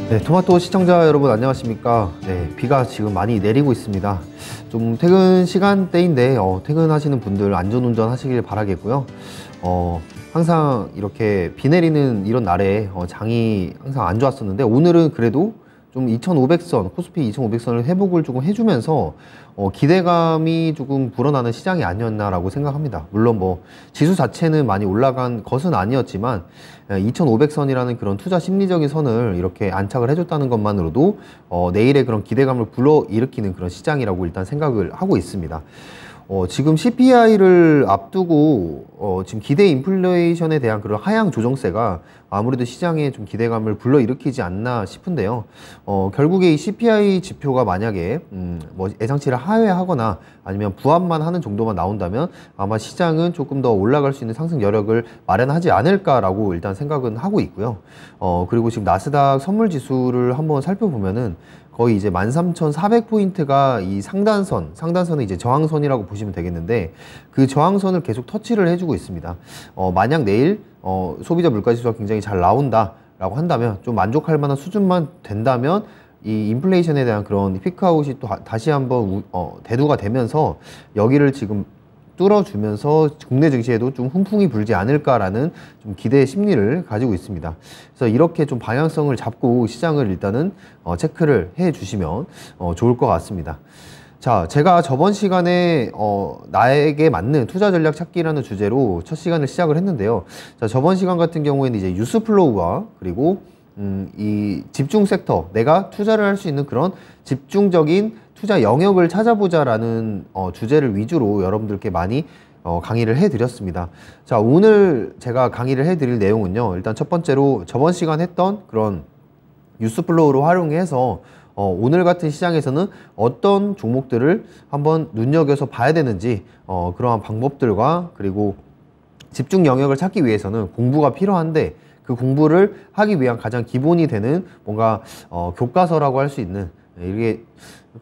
네, 토마토 시청자 여러분 안녕하십니까. 네, 비가 지금 많이 내리고 있습니다. 좀 퇴근 시간대인데 퇴근하시는 분들 안전운전 하시길 바라겠고요. 항상 이렇게 비 내리는 이런 날에 장이 항상 안 좋았었는데, 오늘은 그래도 좀 2500선, 코스피 2500선을 회복을 조금 해주면서 기대감이 조금 불어나는 시장이 아니었나라고 생각합니다. 물론 뭐 지수 자체는 많이 올라간 것은 아니었지만 2500선이라는 그런 투자 심리적인 선을 이렇게 안착을 해줬다는 것만으로도 내일의 그런 기대감을 불러일으키는 그런 시장이라고 일단 생각을 하고 있습니다. 지금 CPI를 앞두고 지금 기대 인플레이션에 대한 그런 하향 조정세가 아무래도 시장에 좀 기대감을 불러일으키지 않나 싶은데요. 결국에 이 CPI 지표가 만약에 뭐 예상치를 하회하거나 아니면 부합만 하는 정도만 나온다면 아마 시장은 조금 더 올라갈 수 있는 상승 여력을 마련하지 않을까라고 일단 생각은 하고 있고요. 그리고 지금 나스닥 선물 지수를 한번 살펴보면은 거의 이제 13,400포인트가 이 상단선은 이제 저항선이라고 보시면 되겠는데, 그 저항선을 계속 터치를 해주고 있습니다. 만약 내일 소비자 물가지수가 굉장히 잘 나온다라고 한다면, 좀 만족할 만한 수준만 된다면 이 인플레이션에 대한 그런 피크아웃이 또 다시 한번 대두가 되면서 여기를 지금 뚫어주면서 국내 증시에도 좀 훈풍이 불지 않을까라는 좀 기대 심리를 가지고 있습니다. 그래서 이렇게 좀 방향성을 잡고 시장을 일단은 체크를 해 주시면 좋을 것 같습니다. 자, 제가 저번 시간에 나에게 맞는 투자 전략 찾기라는 주제로 첫 시간을 시작을 했는데요. 자, 저번 시간 같은 경우에는 이제 뉴스플로우와 그리고 이 집중 섹터, 내가 투자를 할 수 있는 그런 집중적인 투자 영역을 찾아보자라는 주제를 위주로 여러분들께 많이 강의를 해드렸습니다. 자, 오늘 제가 강의를 해드릴 내용은요, 일단 첫 번째로 저번 시간 했던 그런 뉴스플로우를 활용해서 오늘 같은 시장에서는 어떤 종목들을 한번 눈여겨서 봐야 되는지, 그러한 방법들과 그리고 집중 영역을 찾기 위해서는 공부가 필요한데, 그 공부를 하기 위한 가장 기본이 되는 뭔가 교과서라고 할 수 있는, 이게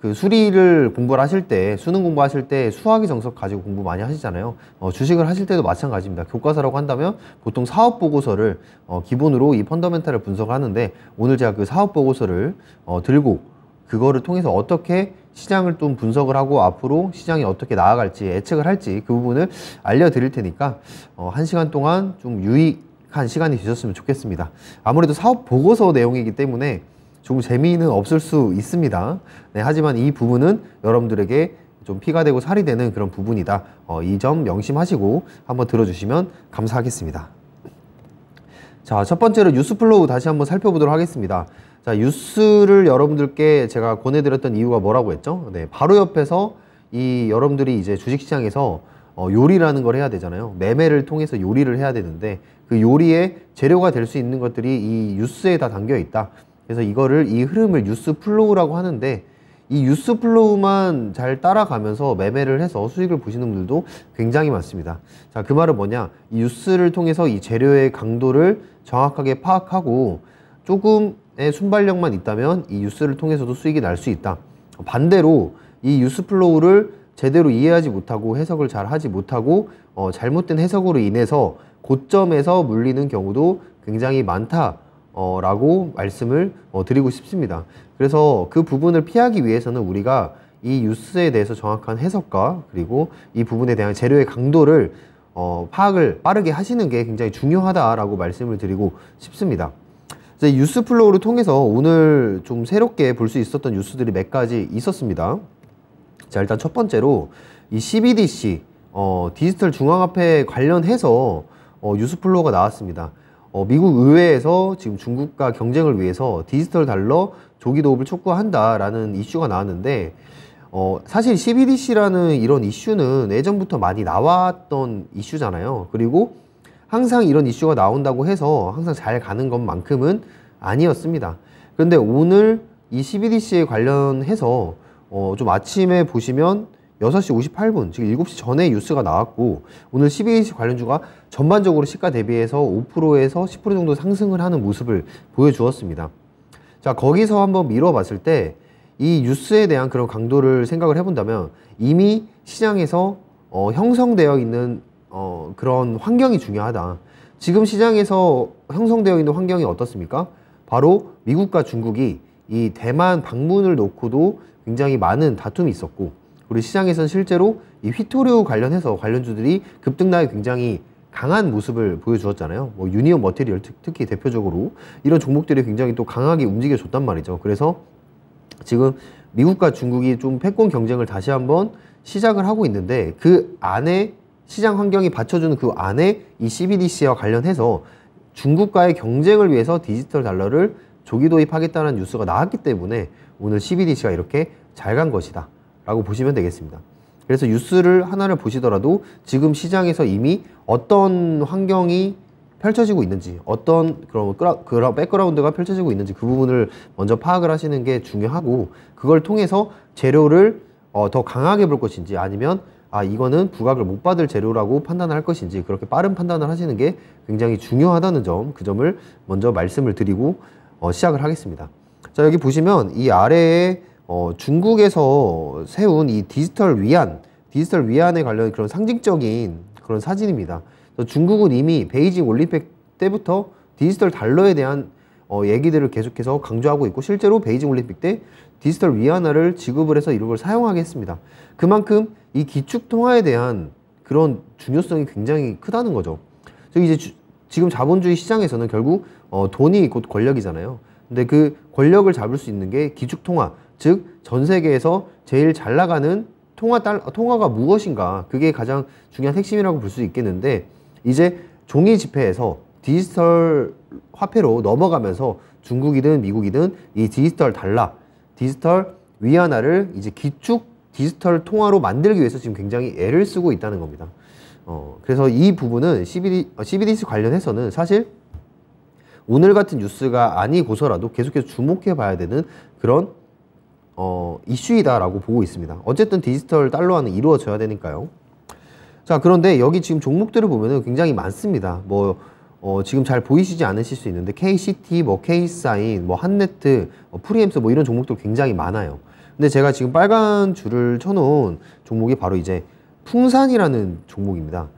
그 수리를 공부를 하실 때, 수능 공부하실 때 수학의 정석 가지고 공부 많이 하시잖아요. 주식을 하실 때도 마찬가지입니다. 교과서라고 한다면 보통 사업 보고서를 기본으로 이 펀더멘탈을 분석하는데, 오늘 제가 그 사업 보고서를 들고 그거를 통해서 어떻게 시장을 좀 분석을 하고 앞으로 시장이 어떻게 나아갈지 예측을 할지 그 부분을 알려드릴 테니까 1시간 동안 좀 유익한 시간이 되셨으면 좋겠습니다. 아무래도 사업 보고서 내용이기 때문에 조금 재미는 없을 수 있습니다. 네, 하지만 이 부분은 여러분들에게 좀 피가 되고 살이 되는 그런 부분이다. 이 점 명심하시고 한번 들어주시면 감사하겠습니다. 자, 첫 번째로 뉴스플로우 다시 한번 살펴보도록 하겠습니다. 자, 뉴스를 여러분들께 제가 권해드렸던 이유가 뭐라고 했죠? 네, 바로 옆에서 이 여러분들이 이제 주식시장에서 요리라는 걸 해야 되잖아요. 매매를 통해서 요리를 해야 되는데, 그 요리의 재료가 될 수 있는 것들이 이 뉴스에 다 담겨 있다. 그래서 이 흐름을 뉴스 플로우라고 하는데, 이 뉴스 플로우만 잘 따라가면서 매매를 해서 수익을 보시는 분들도 굉장히 많습니다. 자, 그 말은 뭐냐? 이 뉴스를 통해서 이 재료의 강도를 정확하게 파악하고 조금의 순발력만 있다면 이 뉴스를 통해서도 수익이 날 수 있다. 반대로 이 뉴스 플로우를 제대로 이해하지 못하고 해석을 잘 하지 못하고 잘못된 해석으로 인해서 고점에서 물리는 경우도 굉장히 많다 라고 말씀을 드리고 싶습니다. 그래서 그 부분을 피하기 위해서는 우리가 이 뉴스에 대해서 정확한 해석과 그리고 이 부분에 대한 재료의 강도를 파악을 빠르게 하시는 게 굉장히 중요하다라고 말씀을 드리고 싶습니다. 이 뉴스 플로우를 통해서 오늘 좀 새롭게 볼 수 있었던 뉴스들이 몇 가지 있었습니다. 자, 일단 첫 번째로 이 CBDC 디지털 중앙화폐 관련해서 뉴스 플로우가 나왔습니다. 미국 의회에서 지금 중국과 경쟁을 위해서 디지털 달러 조기 도입을 촉구한다라는 이슈가 나왔는데, 사실 CBDC라는 이런 이슈는 예전부터 많이 나왔던 이슈잖아요. 그리고 항상 이런 이슈가 나온다고 해서 항상 잘 가는 것만큼은 아니었습니다. 그런데 오늘 이 CBDC에 관련해서 좀 아침에 보시면 6시 58분, 즉 7시 전에 뉴스가 나왔고, 오늘 CBDC 관련주가 전반적으로 시가 대비해서 5%에서 10% 정도 상승을 하는 모습을 보여주었습니다. 자, 거기서 한번 미뤄봤을 때 이 뉴스에 대한 그런 강도를 생각을 해본다면 이미 시장에서 형성되어 있는 그런 환경이 중요하다. 지금 시장에서 형성되어 있는 환경이 어떻습니까? 바로 미국과 중국이 이 대만 방문을 놓고도 굉장히 많은 다툼이 있었고, 우리 시장에서는 실제로 이 휘토류 관련해서 관련주들이 급등락에 굉장히 강한 모습을 보여주었잖아요. 뭐 유니온 머티리얼 특히 대표적으로 이런 종목들이 굉장히 또 강하게 움직여줬단 말이죠. 그래서 지금 미국과 중국이 좀 패권 경쟁을 다시 한번 시작을 하고 있는데, 그 안에 시장 환경이 받쳐주는 그 안에 이 CBDC와 관련해서 중국과의 경쟁을 위해서 디지털 달러를 조기 도입하겠다는 뉴스가 나왔기 때문에 오늘 CBDC가 이렇게 잘 간 것이다 라고 보시면 되겠습니다. 그래서 뉴스를 하나를 보시더라도 지금 시장에서 이미 어떤 환경이 펼쳐지고 있는지, 어떤 그런 백그라운드가 펼쳐지고 있는지 그 부분을 먼저 파악을 하시는 게 중요하고, 그걸 통해서 재료를 더 강하게 볼 것인지, 아니면 이거는 부각을 못 받을 재료라고 판단할 것인지, 그렇게 빠른 판단을 하시는 게 굉장히 중요하다는 점, 그 점을 먼저 말씀을 드리고 시작을 하겠습니다. 자, 여기 보시면 이 아래에 중국에서 세운 이 디지털 위안에 관련 그런 상징적인 그런 사진입니다. 중국은 이미 베이징 올림픽 때부터 디지털 달러에 대한 얘기들을 계속해서 강조하고 있고, 실제로 베이징 올림픽 때 디지털 위안화를 지급을 해서 이걸 사용하게 했습니다. 그만큼 이 기축 통화에 대한 그런 중요성이 굉장히 크다는 거죠. 즉 이제 지금 자본주의 시장에서는 결국 돈이 곧 권력이잖아요. 근데 그 권력을 잡을 수 있는 게 기축 통화, 즉 전 세계에서 제일 잘 나가는 통화가 무엇인가, 그게 가장 중요한 핵심이라고 볼 수 있겠는데, 이제 종이 지폐에서 디지털 화폐로 넘어가면서 중국이든 미국이든 이 디지털 달러, 디지털 위안화를 이제 기축 디지털 통화로 만들기 위해서 지금 굉장히 애를 쓰고 있다는 겁니다. 그래서 이 부분은 CBDC 관련해서는 사실 오늘 같은 뉴스가 아니고서라도 계속해서 주목해 봐야 되는 그런 이슈이다라고 보고 있습니다. 어쨌든 디지털 달러화는 이루어져야 되니까요. 자, 그런데 여기 지금 종목들을 보면은 굉장히 많습니다. 지금 잘 보이시지 않으실 수 있는데 KCT, K사인, 한네트, 프리엠스 이런 종목들 굉장히 많아요. 근데 제가 지금 빨간 줄을 쳐놓은 종목이 바로 이제 풍산이라는 종목입니다.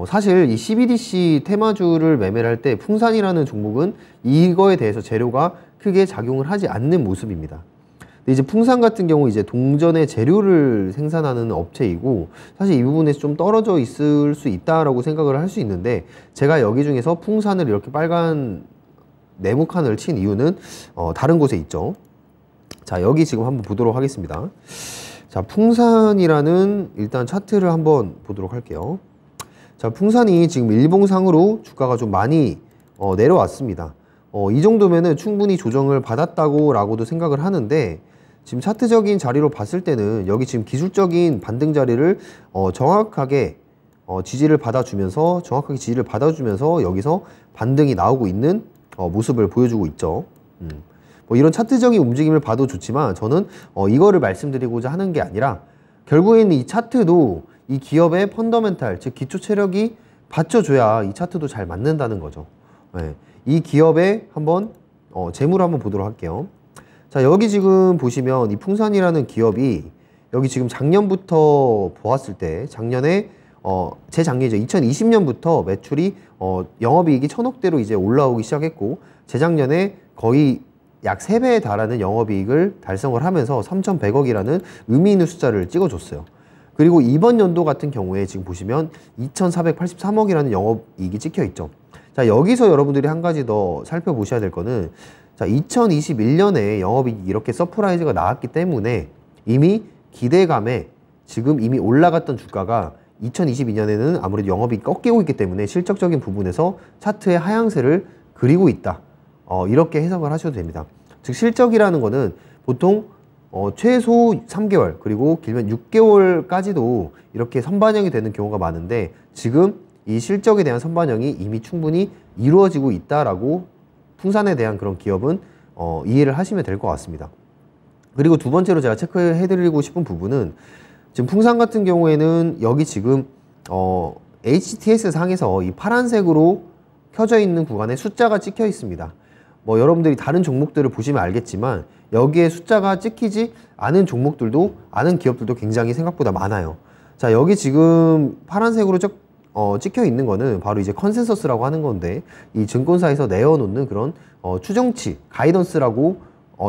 사실 이 CBDC 테마주를 매매를 할 때 풍산이라는 종목은 이거에 대해서 재료가 크게 작용을 하지 않는 모습입니다. 근데 이제 풍산 같은 경우 이제 동전의 재료를 생산하는 업체이고, 사실 이 부분에서 좀 떨어져 있을 수 있다라고 생각을 할 수 있는데, 제가 여기 중에서 풍산을 이렇게 빨간 네모칸을 친 이유는 다른 곳에 있죠. 자, 여기 지금 한번 보도록 하겠습니다. 자, 풍산이라는 일단 차트를 한번 보도록 할게요. 자, 풍산이 지금 일봉상으로 주가가 좀 많이 내려왔습니다. 이 정도면은 충분히 조정을 받았다고 라고도 생각을 하는데, 지금 차트적인 자리로 봤을 때는 여기 지금 기술적인 반등 자리를 정확하게 지지를 받아주면서 여기서 반등이 나오고 있는 모습을 보여주고 있죠. 이런 차트적인 움직임을 봐도 좋지만, 저는 이거를 말씀드리고자 하는 게 아니라, 결국에는 이 차트도 이 기업의 펀더멘탈, 즉 기초 체력이 받쳐줘야 이 차트도 잘 맞는다는 거죠. 네. 이 기업의 한번 재물을 한번 보도록 할게요. 자, 여기 지금 보시면 이 풍산이라는 기업이 여기 지금 작년부터 보았을 때, 작년에 재작년이죠. 2020년부터 매출이 영업이익이 1000억대로 이제 올라오기 시작했고, 재작년에 거의 약 3배에 달하는 영업이익을 달성을 하면서 3100억이라는 의미 있는 숫자를 찍어줬어요. 그리고 이번 연도 같은 경우에 지금 보시면 2483억이라는 영업이익이 찍혀 있죠. 자, 여기서 여러분들이 한 가지 더 살펴보셔야 될 거는, 자, 2021년에 영업이익이 이렇게 서프라이즈가 나왔기 때문에 이미 기대감에 지금 이미 올라갔던 주가가 2022년에는 아무래도 영업이익이 꺾이고 있기 때문에 실적적인 부분에서 차트의 하향세를 그리고 있다. 이렇게 해석을 하셔도 됩니다. 즉 실적이라는 거는 보통 최소 3개월 그리고 길면 6개월까지도 이렇게 선반영이 되는 경우가 많은데, 지금 이 실적에 대한 선반영이 이미 충분히 이루어지고 있다라고 풍산에 대한 그런 기업은 이해를 하시면 될 것 같습니다. 그리고 두 번째로 제가 체크해드리고 싶은 부분은, 지금 풍산 같은 경우에는 여기 지금 HTS 상에서 이 파란색으로 켜져 있는 구간에 숫자가 찍혀 있습니다. 여러분들이 다른 종목들을 보시면 알겠지만 여기에 숫자가 찍히지 않은 기업들도 굉장히 생각보다 많아요. 자, 여기 지금 파란색으로 찍혀 있는 거는 바로 이제 컨센서스라고 하는 건데, 이 증권사에서 내어놓는 그런 추정치, 가이던스라고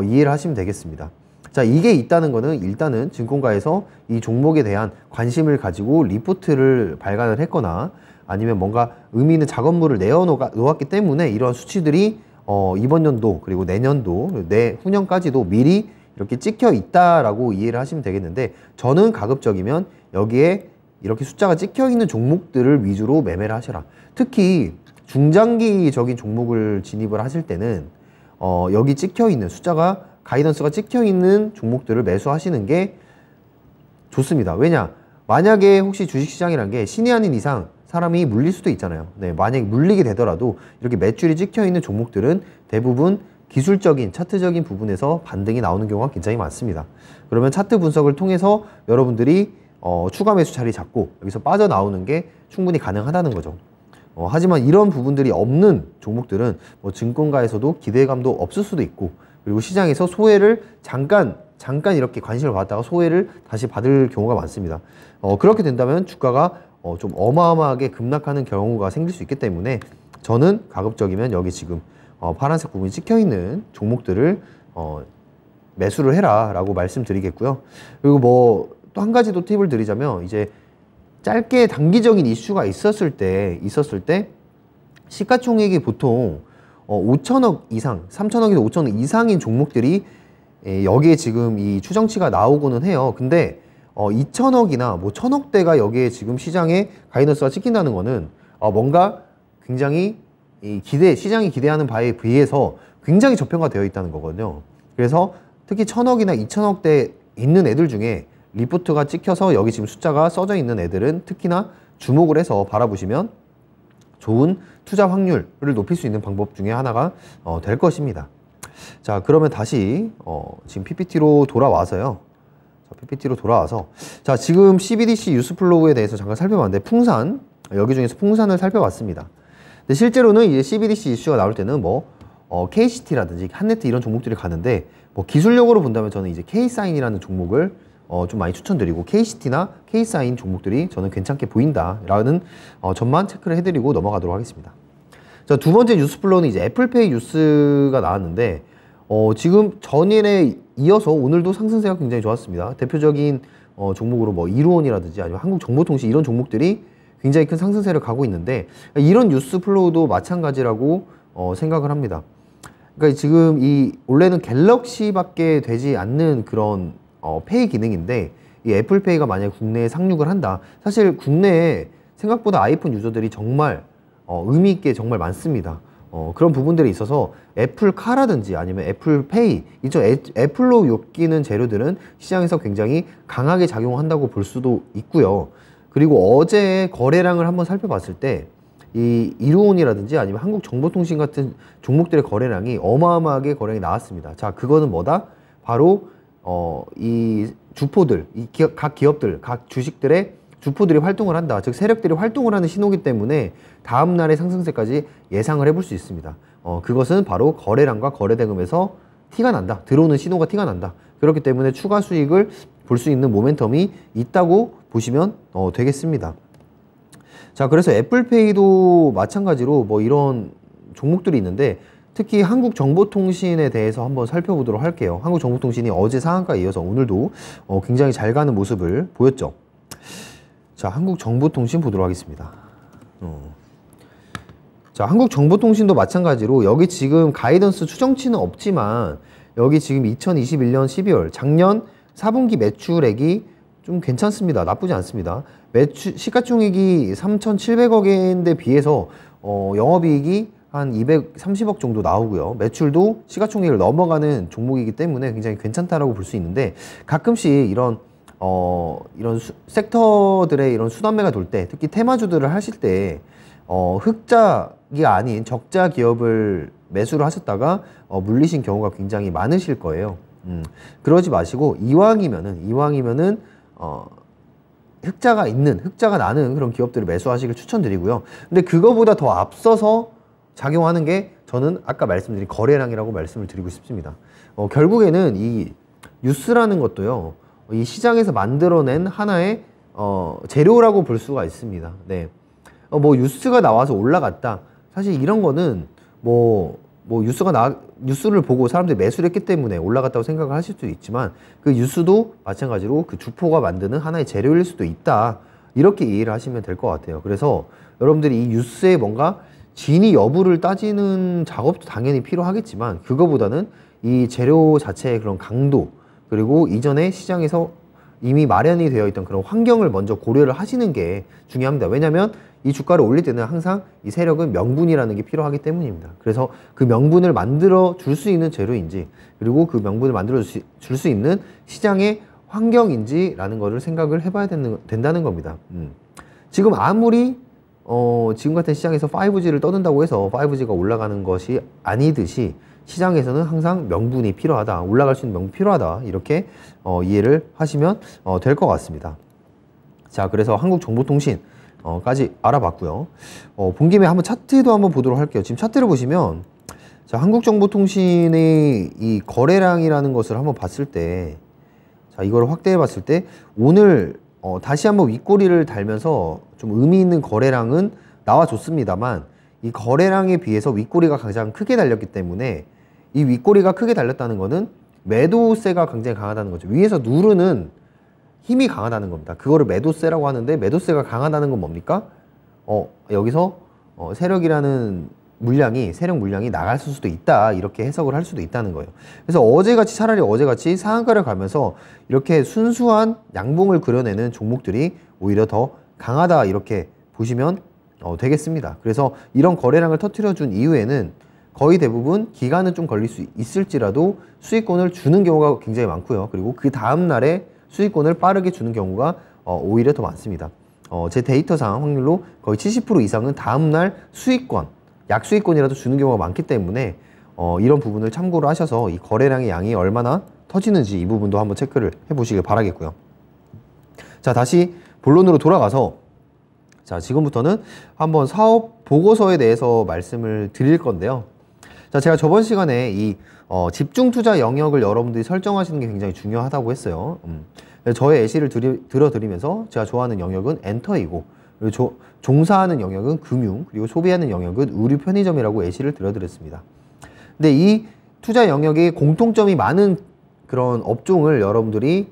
이해를 하시면 되겠습니다. 자, 이게 있다는 거는 일단은 증권가에서 이 종목에 대한 관심을 가지고 리포트를 발간을 했거나 아니면 뭔가 의미 있는 작업물을 내어놓았기 때문에 이러한 수치들이 이번 연도 그리고 내년도, 내후년까지도 미리 이렇게 찍혀 있다라고 이해를 하시면 되겠는데, 저는 가급적이면 여기에 이렇게 숫자가 찍혀 있는 종목들을 위주로 매매를 하셔라. 특히 중장기적인 종목을 진입을 하실 때는 여기 찍혀 있는 숫자가, 가이던스가 찍혀 있는 종목들을 매수하시는 게 좋습니다. 왜냐? 만약에 혹시 주식시장이란 게 신이 아닌 이상 사람이 물릴 수도 있잖아요. 네, 만약에 물리게 되더라도 이렇게 매출이 찍혀 있는 종목들은 대부분 기술적인, 차트적인 부분에서 반등이 나오는 경우가 굉장히 많습니다. 그러면 차트 분석을 통해서 여러분들이 추가 매수 자리 잡고 여기서 빠져나오는 게 충분히 가능하다는 거죠. 하지만 이런 부분들이 없는 종목들은 뭐 증권가에서도 기대감도 없을 수도 있고, 그리고 시장에서 소외를 잠깐 이렇게 관심을 받았다가 소외를 다시 받을 경우가 많습니다. 그렇게 된다면 주가가 좀 어마어마하게 급락하는 경우가 생길 수 있기 때문에 저는 가급적이면 여기 지금 파란색 부분이 찍혀있는 종목들을 매수를 해라 라고 말씀드리겠고요. 그리고 뭐 또 한 가지 더 팁을 드리자면, 이제 짧게 단기적인 이슈가 있었을 때 시가총액이 보통 5천억 이상, 3천억에서 5천억 이상인 종목들이 여기에 지금 이 추정치가 나오고는 해요. 근데 2천억이나 뭐 1,000억대가 여기에 지금 시장에 가이던스가 찍힌다는 거는 뭔가 굉장히 시장이 기대하는 바에 비해서 굉장히 저평가되어 있다는 거거든요. 그래서 특히 1,000억이나 2천억대 있는 애들 중에 리포트가 찍혀서 여기 지금 숫자가 써져 있는 애들은 특히나 주목을 해서 바라보시면 좋은 투자 확률을 높일 수 있는 방법 중에 하나가 될 것입니다. 자, 그러면 다시 지금 PPT로 돌아와서요. PPT로 돌아와서, 자, 지금 CBDC 뉴스플로우에 대해서 잠깐 살펴봤는데, 풍산, 여기 중에서 풍산을 살펴봤습니다. 근데 실제로는 이제 CBDC 이슈가 나올 때는 뭐 KCT라든지 한네트 이런 종목들이 가는데, 뭐 기술력으로 본다면 저는 이제 K사인이라는 종목을 좀 많이 추천드리고, KCT나 K사인 종목들이 저는 괜찮게 보인다라는 점만 체크를 해드리고 넘어가도록 하겠습니다. 자, 두 번째 뉴스플로우는 이제 애플페이 뉴스가 나왔는데, 지금 전일에 이어서 오늘도 상승세가 굉장히 좋았습니다. 대표적인 종목으로 뭐 이루온이라든지 아니면 한국정보통신 이런 종목들이 굉장히 큰 상승세를 가고 있는데, 이런 뉴스플로우도 마찬가지라고 생각을 합니다. 그러니까 지금 원래는 갤럭시밖에 되지 않는 그런 페이 기능인데, 이 애플페이가 만약에 국내에 상륙을 한다. 사실 국내에 생각보다 아이폰 유저들이 정말 의미 있게 정말 많습니다. 그런 부분들이 있어서 애플카라든지 아니면 애플페이, 이쪽 애플로 엮이는 재료들은 시장에서 굉장히 강하게 작용한다고 볼 수도 있고요. 그리고 어제 거래량을 한번 살펴봤을 때 이 이루온이라든지 아니면 한국정보통신 같은 종목들의 거래량이 어마어마하게 거래량이 나왔습니다. 자, 그거는 뭐다? 바로 이 주포들, 각 기업들, 각 주식들의 주포들이 활동을 한다. 즉 세력들이 활동을 하는 신호기 때문에 다음 날의 상승세까지 예상을 해볼 수 있습니다. 그것은 바로 거래량과 거래대금에서 티가 난다. 들어오는 신호가 티가 난다. 그렇기 때문에 추가 수익을 볼 수 있는 모멘텀이 있다고 보시면 되겠습니다. 자, 그래서 애플페이도 마찬가지로 뭐 이런 종목들이 있는데, 특히 한국정보통신에 대해서 한번 살펴보도록 할게요. 한국정보통신이 어제 상한가에 이어서 오늘도 굉장히 잘 가는 모습을 보였죠. 자, 한국정보통신 보도록 하겠습니다. 자, 한국정보통신도 마찬가지로 여기 지금 가이던스 추정치는 없지만 여기 지금 2021년 12월 작년 4분기 매출액이 좀 괜찮습니다. 나쁘지 않습니다. 시가총액이 3,700억엔데 비해서 영업이익이 한 230억 정도 나오고요. 매출도 시가총액을 넘어가는 종목이기 때문에 굉장히 괜찮다라고 볼 수 있는데, 가끔씩 이런 섹터들의 이런 수단매가 돌 때, 특히 테마주들을 하실 때 흑자가 아닌 적자 기업을 매수를 하셨다가 물리신 경우가 굉장히 많으실 거예요. 그러지 마시고 이왕이면은 흑자가 나는 그런 기업들을 매수하시길 추천드리고요. 근데 그거보다 더 앞서서 작용하는 게 저는 아까 말씀드린 거래량이라고 말씀을 드리고 싶습니다. 결국에는 이 뉴스라는 것도요, 이 시장에서 만들어낸 하나의 재료라고 볼 수가 있습니다. 네. 뭐 뉴스가 나와서 올라갔다. 사실 이런 거는 뭐 뉴스를 보고 사람들이 매수를 했기 때문에 올라갔다고 생각을 하실 수도 있지만 그 뉴스도 마찬가지로 그 주포가 만드는 하나의 재료일 수도 있다. 이렇게 이해를 하시면 될 것 같아요. 그래서 여러분들이 이 뉴스에 뭔가 진위 여부를 따지는 작업도 당연히 필요하겠지만 그거보다는 이 재료 자체의 그런 강도 그리고 이전에 시장에서 이미 마련이 되어 있던 그런 환경을 먼저 고려를 하시는 게 중요합니다. 왜냐하면 이 주가를 올릴 때는 항상 이 세력은 명분이라는 게 필요하기 때문입니다. 그래서 그 명분을 만들어 줄 수 있는 재료인지 그리고 그 명분을 만들어 줄 수 있는 시장의 환경인지라는 거를 생각을 해봐야 된다는 겁니다. 지금 아무리 지금 같은 시장에서 5G를 떠든다고 해서 5G가 올라가는 것이 아니듯이 시장에서는 항상 명분이 필요하다. 올라갈 수 있는 명분이 필요하다. 이렇게 이해를 하시면 될 것 같습니다. 자, 그래서 한국정보통신 까지 알아봤고요. 본 김에 한번 차트도 한번 보도록 할게요. 지금 차트를 보시면 자, 한국정보통신의 이 거래량이라는 것을 한번 봤을 때 자, 이걸 확대해 봤을 때 오늘 다시 한번 윗꼬리를 달면서 좀 의미 있는 거래량은 나와줬습니다만 이 거래량에 비해서 윗꼬리가 가장 크게 달렸기 때문에 이 윗꼬리가 크게 달렸다는 거는 매도세가 굉장히 강하다는 거죠. 위에서 누르는 힘이 강하다는 겁니다. 그거를 매도세라고 하는데 매도세가 강하다는 건 뭡니까? 여기서 세력 물량이 나갈 수도 있다. 이렇게 해석을 할 수도 있다는 거예요. 그래서 차라리 어제같이 상한가를 가면서 이렇게 순수한 양봉을 그려내는 종목들이 오히려 더 강하다. 이렇게 보시면 되겠습니다. 그래서 이런 거래량을 터뜨려 준 이후에는 거의 대부분 기간은 좀 걸릴 수 있을지라도 수익권을 주는 경우가 굉장히 많고요. 그리고 그 다음 날에 수익권을 빠르게 주는 경우가 오히려 더 많습니다. 제 데이터상 확률로 거의 70% 이상은 다음날 약수익권이라도 주는 경우가 많기 때문에 이런 부분을 참고로 하셔서 이 거래량의 양이 얼마나 터지는지 이 부분도 한번 체크를 해보시길 바라겠고요. 자, 다시 본론으로 돌아가서 자, 지금부터는 한번 사업 보고서에 대해서 말씀을 드릴 건데요. 자, 제가 저번 시간에 이 집중 투자 영역을 여러분들이 설정하시는 게 굉장히 중요하다고 했어요. 저의 예시를 들어드리면서 제가 좋아하는 영역은 엔터이고 그리고 종사하는 영역은 금융 그리고 소비하는 영역은 의류 편의점이라고 예시를 들어드렸습니다. 근데 이 투자 영역에 공통점이 많은 그런 업종을 여러분들이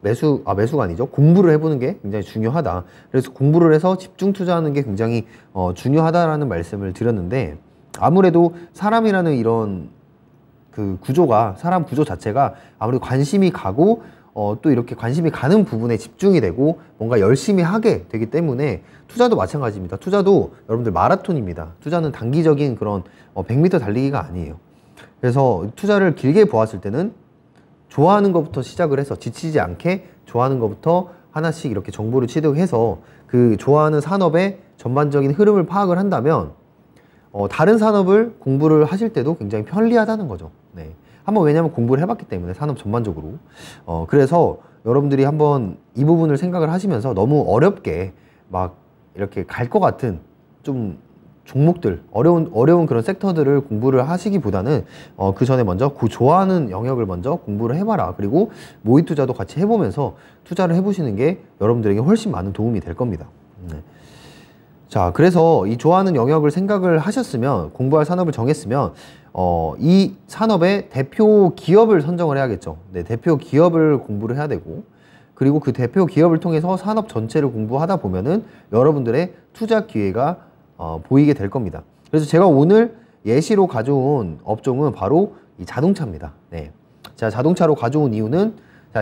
매수가 아니죠. 공부를 해보는 게 굉장히 중요하다. 그래서 공부를 해서 집중 투자하는 게 굉장히 중요하다라는 말씀을 드렸는데 아무래도 사람이라는 이런 그 사람 구조 자체가 아무래도 관심이 가고 또 이렇게 관심이 가는 부분에 집중이 되고 뭔가 열심히 하게 되기 때문에 투자도 마찬가지입니다. 투자도 여러분들 마라톤입니다. 투자는 단기적인 그런 100m 달리기가 아니에요. 그래서 투자를 길게 보았을 때는 좋아하는 것부터 시작을 해서 지치지 않게 좋아하는 것부터 하나씩 이렇게 정보를 취득해서 그 좋아하는 산업의 전반적인 흐름을 파악을 한다면 다른 산업을 공부를 하실 때도 굉장히 편리하다는 거죠. 네. 한번 왜냐면 공부를 해봤기 때문에 산업 전반적으로 그래서 여러분들이 한번 이 부분을 생각을 하시면서 너무 어렵게 막 이렇게 갈 것 같은 좀 종목들 어려운 그런 섹터들을 공부를 하시기보다는 그 전에 먼저 좋아하는 영역을 먼저 공부를 해봐라. 그리고 모의 투자도 같이 해보면서 투자를 해보시는 게 여러분들에게 훨씬 많은 도움이 될 겁니다. 네. 자, 그래서 이 좋아하는 영역을 생각을 하셨으면 공부할 산업을 정했으면 이 산업의 대표 기업을 선정을 해야겠죠. 네, 대표 기업을 공부를 해야 되고 그리고 그 대표 기업을 통해서 산업 전체를 공부하다 보면은 여러분들의 투자 기회가 보이게 될 겁니다. 그래서 제가 오늘 예시로 가져온 업종은 바로 이 자동차입니다. 네. 제가 자동차로 가져온 이유는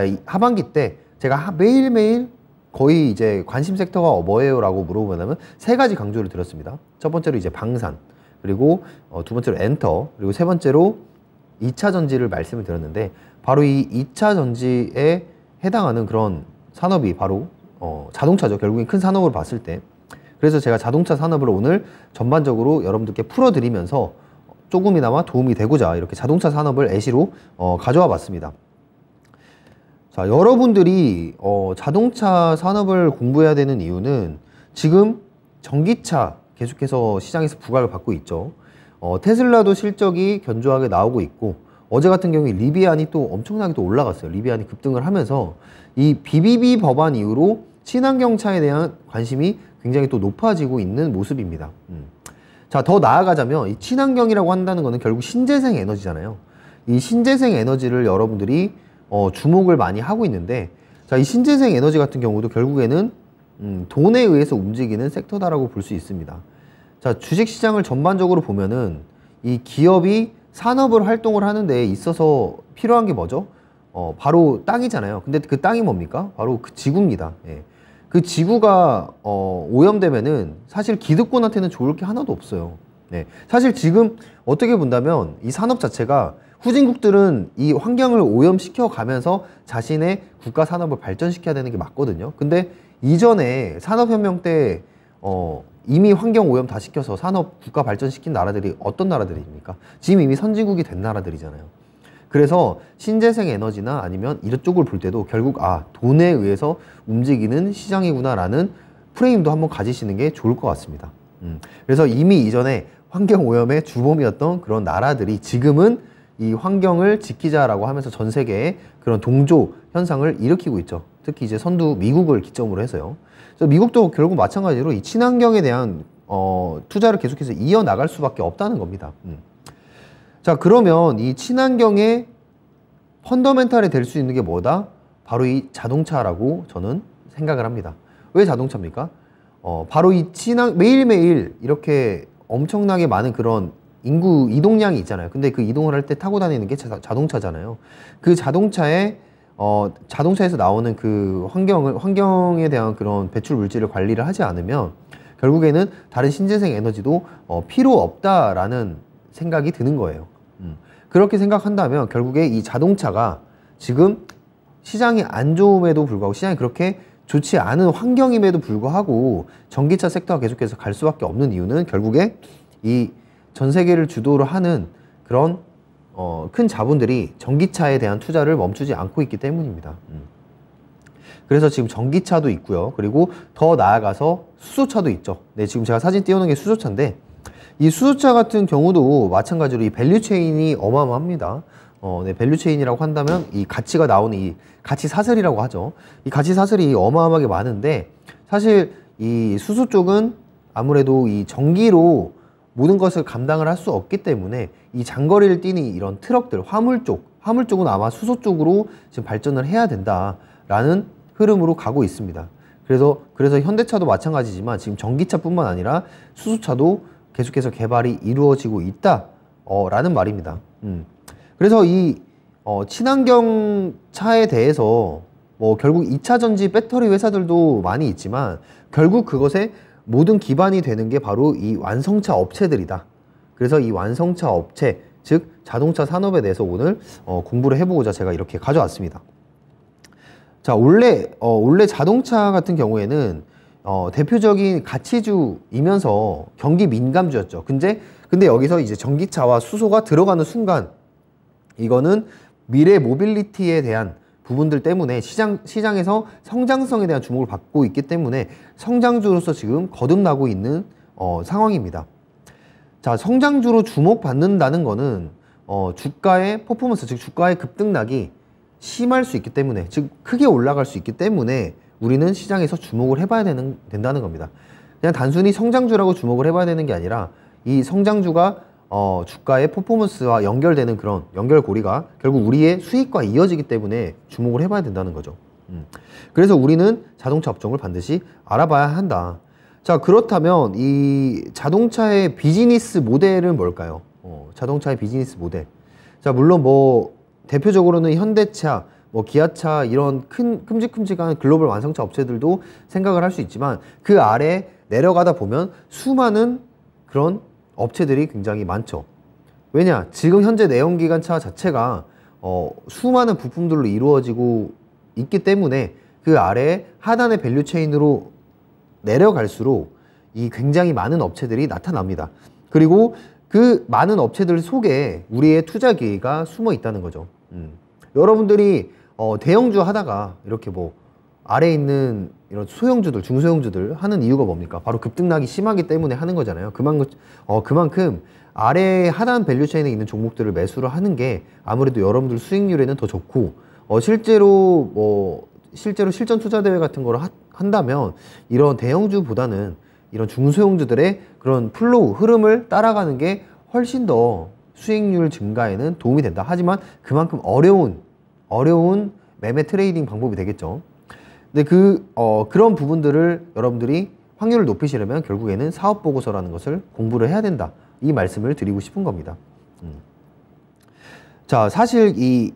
이 하반기 때 제가 매일매일 거의 이제 관심 섹터가 뭐예요? 라고 물어보면 세 가지 강조를 드렸습니다. 첫 번째로 이제 방산, 그리고 두 번째로 엔터, 그리고 세 번째로 2차 전지를 말씀을 드렸는데 바로 이 2차 전지에 해당하는 그런 산업이 바로 자동차죠. 결국엔 큰 산업으로 봤을 때. 그래서 제가 자동차 산업을 오늘 전반적으로 여러분들께 풀어드리면서 조금이나마 도움이 되고자 이렇게 자동차 산업을 예시로 가져와 봤습니다. 자, 여러분들이 자동차 산업을 공부해야 되는 이유는 지금 전기차 계속해서 시장에서 부각을 받고 있죠. 테슬라도 실적이 견조하게 나오고 있고 어제 같은 경우에 리비안이 또 엄청나게 또 올라갔어요. 리비안이 급등을 하면서 이 BBB 법안 이후로 친환경차에 대한 관심이 굉장히 또 높아지고 있는 모습입니다. 자, 더 나아가자면 이 친환경이라고 한다는 거는 결국 신재생 에너지잖아요. 이 신재생 에너지를 여러분들이 주목을 많이 하고 있는데, 자, 이 신재생 에너지 같은 경우도 결국에는 돈에 의해서 움직이는 섹터다라고 볼 수 있습니다. 자, 주식시장을 전반적으로 보면은 이 기업이 산업을 활동을 하는 데 있어서 필요한 게 뭐죠? 바로 땅이잖아요. 근데 그 땅이 뭡니까? 바로 그 지구입니다. 예. 그 지구가 오염되면은 사실 기득권한테는 좋을 게 하나도 없어요. 네. 사실 지금 어떻게 본다면 이 산업 자체가 후진국들은 이 환경을 오염시켜 가면서 자신의 국가 산업을 발전시켜야 되는 게 맞거든요. 근데 이전에 산업혁명 때 이미 환경 오염 다 시켜서 산업 국가 발전시킨 나라들이 어떤 나라들입니까? 지금 이미 선진국이 된 나라들이잖아요. 그래서 신재생 에너지나 아니면 이쪽을 볼 때도 결국 돈에 의해서 움직이는 시장이구나라는 프레임도 한번 가지시는 게 좋을 것 같습니다. 그래서 이미 이전에 환경 오염의 주범이었던 그런 나라들이 지금은 이 환경을 지키자라고 하면서 전 세계에 그런 동조 현상을 일으키고 있죠. 특히 이제 선두 미국을 기점으로 해서요. 그래서 미국도 결국 마찬가지로 이 친환경에 대한 투자를 계속해서 이어나갈 수밖에 없다는 겁니다. 자, 그러면 이 친환경의 펀더멘탈이 될 수 있는 게 뭐다? 바로 이 자동차라고 저는 생각을 합니다. 왜 자동차입니까? 바로 이 매일매일 이렇게 엄청나게 많은 그런 인구 이동량이 있잖아요. 근데 그 이동을 할 때 타고 다니는 게 자동차잖아요. 그 자동차에서 나오는 그 환경에 대한 그런 배출 물질을 관리를 하지 않으면 결국에는 다른 신재생 에너지도 필요 없다라는 생각이 드는 거예요. 그렇게 생각한다면 결국에 이 자동차가 지금 시장이 안 좋음에도 불구하고, 시장이 그렇게 좋지 않은 환경임에도 불구하고 전기차 섹터가 계속해서 갈 수밖에 없는 이유는 결국에 이 전 세계를 주도를 하는 그런 큰 자본들이 전기차에 대한 투자를 멈추지 않고 있기 때문입니다. 그래서 지금 전기차도 있고요. 그리고 더 나아가서 수소차도 있죠. 네, 지금 제가 사진 띄워놓은 게 수소차인데, 이 수소차 같은 경우도 마찬가지로 이 밸류체인이 어마어마합니다. 네, 밸류체인이라고 한다면 이 가치가 나오는 이 가치 사슬이라고 하죠. 이 가치 사슬이 어마어마하게 많은데, 사실 이 수소 쪽은 아무래도 이 전기로 모든 것을 감당을 할 수 없기 때문에 이 장거리를 뛰는 이런 트럭들, 화물은 아마 수소 쪽으로 지금 발전을 해야 된다라는 흐름으로 가고 있습니다. 그래서 현대차도 마찬가지지만 지금 전기차뿐만 아니라 수소차도 계속해서 개발이 이루어지고 있다 라는 말입니다. 그래서 이 친환경 차에 대해서 결국 2차 전지 배터리 회사들도 많이 있지만 결국 그것의 모든 기반이 되는 게 바로 이 완성차 업체들이다. 그래서 이 완성차 업체, 즉 자동차 산업에 대해서 오늘 공부를 해보고자 제가 이렇게 가져왔습니다. 자, 원래 자동차 같은 경우에는 대표적인 가치주이면서 경기 민감주였죠. 근데 여기서 이제 전기차와 수소가 들어가는 순간 이거는 미래 모빌리티에 대한 부분들 때문에 시장에서 성장성에 대한 주목을 받고 있기 때문에 성장주로서 지금 거듭나고 있는 상황입니다. 자, 성장주로 주목받는다는 거는 주가의 퍼포먼스, 즉 주가의 급등락이 심할 수 있기 때문에, 즉 크게 올라갈 수 있기 때문에 우리는 시장에서 주목을 해봐야 된다는 겁니다. 그냥 단순히 성장주라고 주목을 해봐야 되는 게 아니라 이 성장주가 주가의 퍼포먼스와 연결되는 그런 연결고리가 결국 우리의 수익과 이어지기 때문에 주목을 해봐야 된다는 거죠. 그래서 우리는 자동차 업종을 반드시 알아봐야 한다. 자, 그렇다면 이 자동차의 비즈니스 모델은 뭘까요? 자동차의 비즈니스 모델. 자, 물론 대표적으로는 현대차, 기아차 이런 큼직큼직한 글로벌 완성차 업체들도 생각을 할 수 있지만 그 아래 내려가다 보면 수많은 그런 업체들이 굉장히 많죠. 왜냐? 지금 현재 내연기관차 자체가 수많은 부품들로 이루어지고 있기 때문에 그 아래 하단의 밸류체인으로 내려갈수록 이 굉장히 많은 업체들이 나타납니다. 그리고 그 많은 업체들 속에 우리의 투자 기회가 숨어 있다는 거죠. 여러분들이 대형주 하다가 이렇게 아래에 있는 이런 소형주들, 중소형주들 하는 이유가 뭡니까? 바로 급등락이 심하기 때문에 하는 거잖아요. 그만큼 아래 하단 밸류체인에 있는 종목들을 매수를 하는 게 아무래도 여러분들 수익률에는 더 좋고, 실제로 실전 투자 대회 같은 거를 한다면 이런 대형주보다는 이런 중소형주들의 그런 플로우, 흐름을 따라가는 게 훨씬 더 수익률 증가에는 도움이 된다. 하지만 그만큼 어려운 매매 트레이딩 방법이 되겠죠. 근데 그런 부분들을 여러분들이 확률을 높이시려면 결국에는 사업보고서라는 것을 공부를 해야 된다. 이 말씀을 드리고 싶은 겁니다. 자, 사실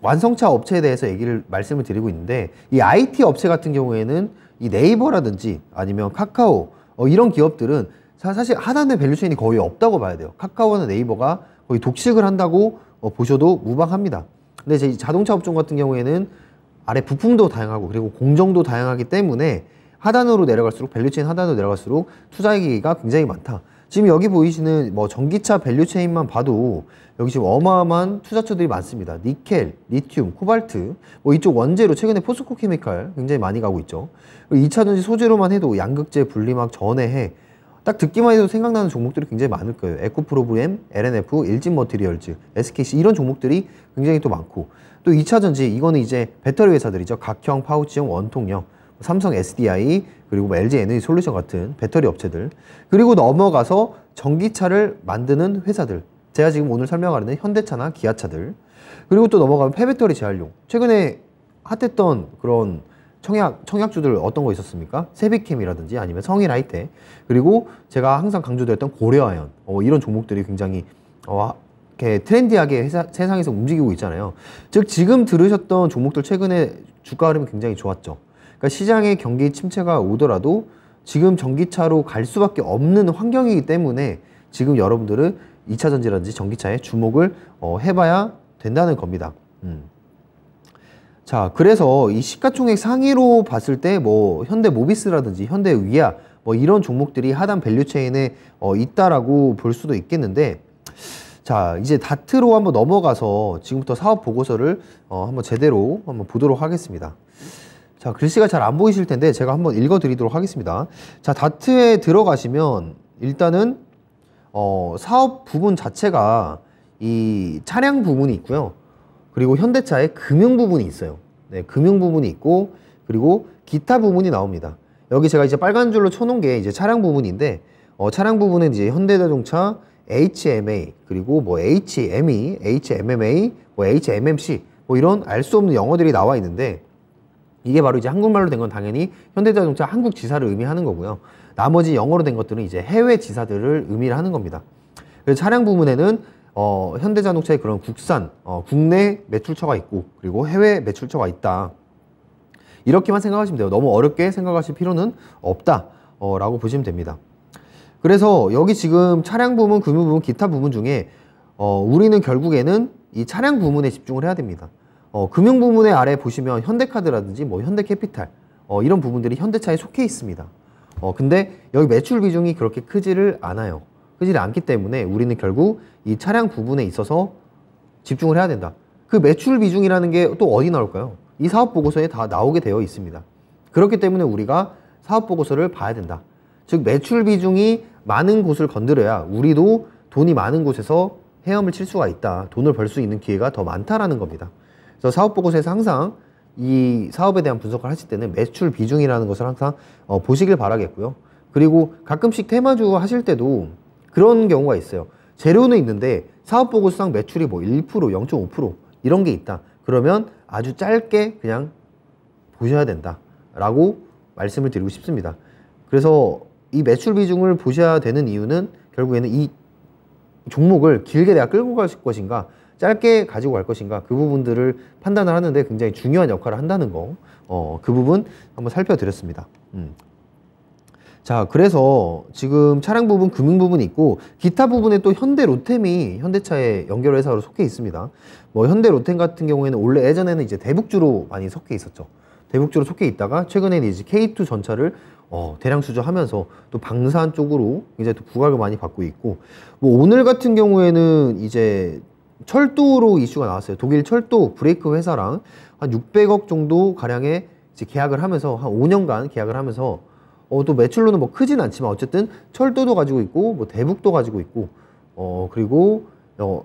완성차 업체에 대해서 말씀을 드리고 있는데, 이 IT 업체 같은 경우에는 이 네이버라든지 아니면 카카오, 이런 기업들은 사실 하단의 밸류체인이 거의 없다고 봐야 돼요. 카카오나 네이버가 거의 독식을 한다고 보셔도 무방합니다. 근데 제 자동차 업종 같은 경우에는 아래 부품도 다양하고 그리고 공정도 다양하기 때문에 하단으로 내려갈수록, 밸류체인 하단으로 내려갈수록 투자의 기회가 굉장히 많다. 지금 여기 보이시는 전기차 밸류체인만 봐도 여기 지금 어마어마한 투자처들이 많습니다. 니켈, 리튬, 코발트, 이쪽 원재료 최근에 포스코 케미칼 굉장히 많이 가고 있죠. 2차전지 소재로만 해도 양극재, 분리막, 전해해, 딱 듣기만 해도 생각나는 종목들이 굉장히 많을 거예요. 에코프로브엠, LNF, 일진머티리얼즈, SKC 이런 종목들이 굉장히 또 많고, 또 2차전지 이거는 이제 배터리 회사들이죠. 각형, 파우치형, 원통형, 삼성 SDI, 그리고 LG 에너지 솔루션 같은 배터리 업체들, 그리고 넘어가서 전기차를 만드는 회사들, 제가 지금 오늘 설명하려는 현대차나 기아차들, 그리고 또 넘어가면 폐배터리 재활용, 최근에 핫했던 그런 청약주들 어떤 거 있었습니까? 세비캠이라든지 아니면 성일하이텍, 그리고 제가 항상 강조드렸던 고려아연, 이런 종목들이 굉장히 이렇게 트렌디하게 세상에서 움직이고 있잖아요. 즉 지금 들으셨던 종목들 최근에 주가 흐름이 굉장히 좋았죠. 그러니까 시장의 경기 침체가 오더라도 지금 전기차로 갈 수밖에 없는 환경이기 때문에 지금 여러분들은 2차 전지라든지 전기차에 주목을 해봐야 된다는 겁니다. 자, 그래서 이 시가총액 상위로 봤을 때 현대모비스라든지 현대위아 이런 종목들이 하단 밸류체인에 있다라고 볼 수도 있겠는데, 자, 이제 다트로 한번 넘어가서 지금부터 사업 보고서를 한번 제대로 한번 보도록 하겠습니다. 자, 글씨가 잘 안 보이실 텐데 제가 한번 읽어 드리도록 하겠습니다. 자, 다트에 들어가시면 일단은 사업 부분 자체가 이 차량 부분이 있고요. 그리고 현대차의 금융 부분이 있어요. 네, 금융 부분이 있고, 그리고 기타 부분이 나옵니다. 여기 제가 이제 빨간 줄로 쳐놓은 게 이제 차량 부분인데, 차량 부분은 이제 현대자동차, HMA, 그리고 HME, HMMA, HMMC, 이런 알 수 없는 영어들이 나와 있는데, 이게 바로 이제 한국말로 된 건 당연히 현대자동차 한국 지사를 의미하는 거고요. 나머지 영어로 된 것들은 이제 해외 지사들을 의미를 하는 겁니다. 그래서 차량 부분에는 현대자동차의 그런 국내 매출처가 있고, 그리고 해외 매출처가 있다. 이렇게만 생각하시면 돼요. 너무 어렵게 생각하실 필요는 없다. 라고 보시면 됩니다. 그래서 여기 지금 차량 부분, 금융 부분, 기타 부분 중에 우리는 결국에는 이 차량 부분에 집중을 해야 됩니다. 금융 부분의 아래 보시면 현대카드라든지 현대캐피탈, 이런 부분들이 현대차에 속해 있습니다. 근데 여기 매출 비중이 그렇게 크지를 않아요. 크지를 않기 때문에 우리는 결국 이 차량 부분에 있어서 집중을 해야 된다. 그 매출 비중이라는 게 또 어디 나올까요? 이 사업 보고서에 다 나오게 되어 있습니다. 그렇기 때문에 우리가 사업 보고서를 봐야 된다. 즉 매출 비중이 많은 곳을 건드려야 우리도 돈이 많은 곳에서 헤엄을 칠 수가 있다. 돈을 벌 수 있는 기회가 더 많다라는 겁니다. 그래서 사업 보고서에서 항상 이 사업에 대한 분석을 하실 때는 매출 비중이라는 것을 항상 보시길 바라겠고요. 그리고 가끔씩 테마주 하실 때도 그런 경우가 있어요. 재료는 있는데 사업 보고서상 매출이 1%, 0.5% 이런 게 있다. 그러면 아주 짧게 그냥 보셔야 된다 라고 말씀을 드리고 싶습니다. 그래서 이 매출 비중을 보셔야 되는 이유는 결국에는 이 종목을 길게 내가 끌고 갈 것인가, 짧게 가지고 갈 것인가, 그 부분들을 판단을 하는데 굉장히 중요한 역할을 한다는 거, 그 부분 한번 살펴드렸습니다. 자, 그래서 지금 차량 부분, 금융 부분이 있고, 기타 부분에 또 현대 로템이 현대차의 연결 회사로 속해 있습니다. 현대 로템 같은 경우에는 원래 예전에는 이제 대북주로 많이 속해 있었죠. 대북주로 속해 있다가 최근에는 이제 K2 전차를 대량 수주하면서 또 방산 쪽으로 이제 또 부각을 많이 받고 있고, 오늘 같은 경우에는 이제 철도로 이슈가 나왔어요. 독일 철도 브레이크 회사랑 한 600억 정도 가량의 이제 계약을 하면서 한 5년간 계약을 하면서 또 매출로는 크진 않지만 어쨌든 철도도 가지고 있고 대북도 가지고 있고 그리고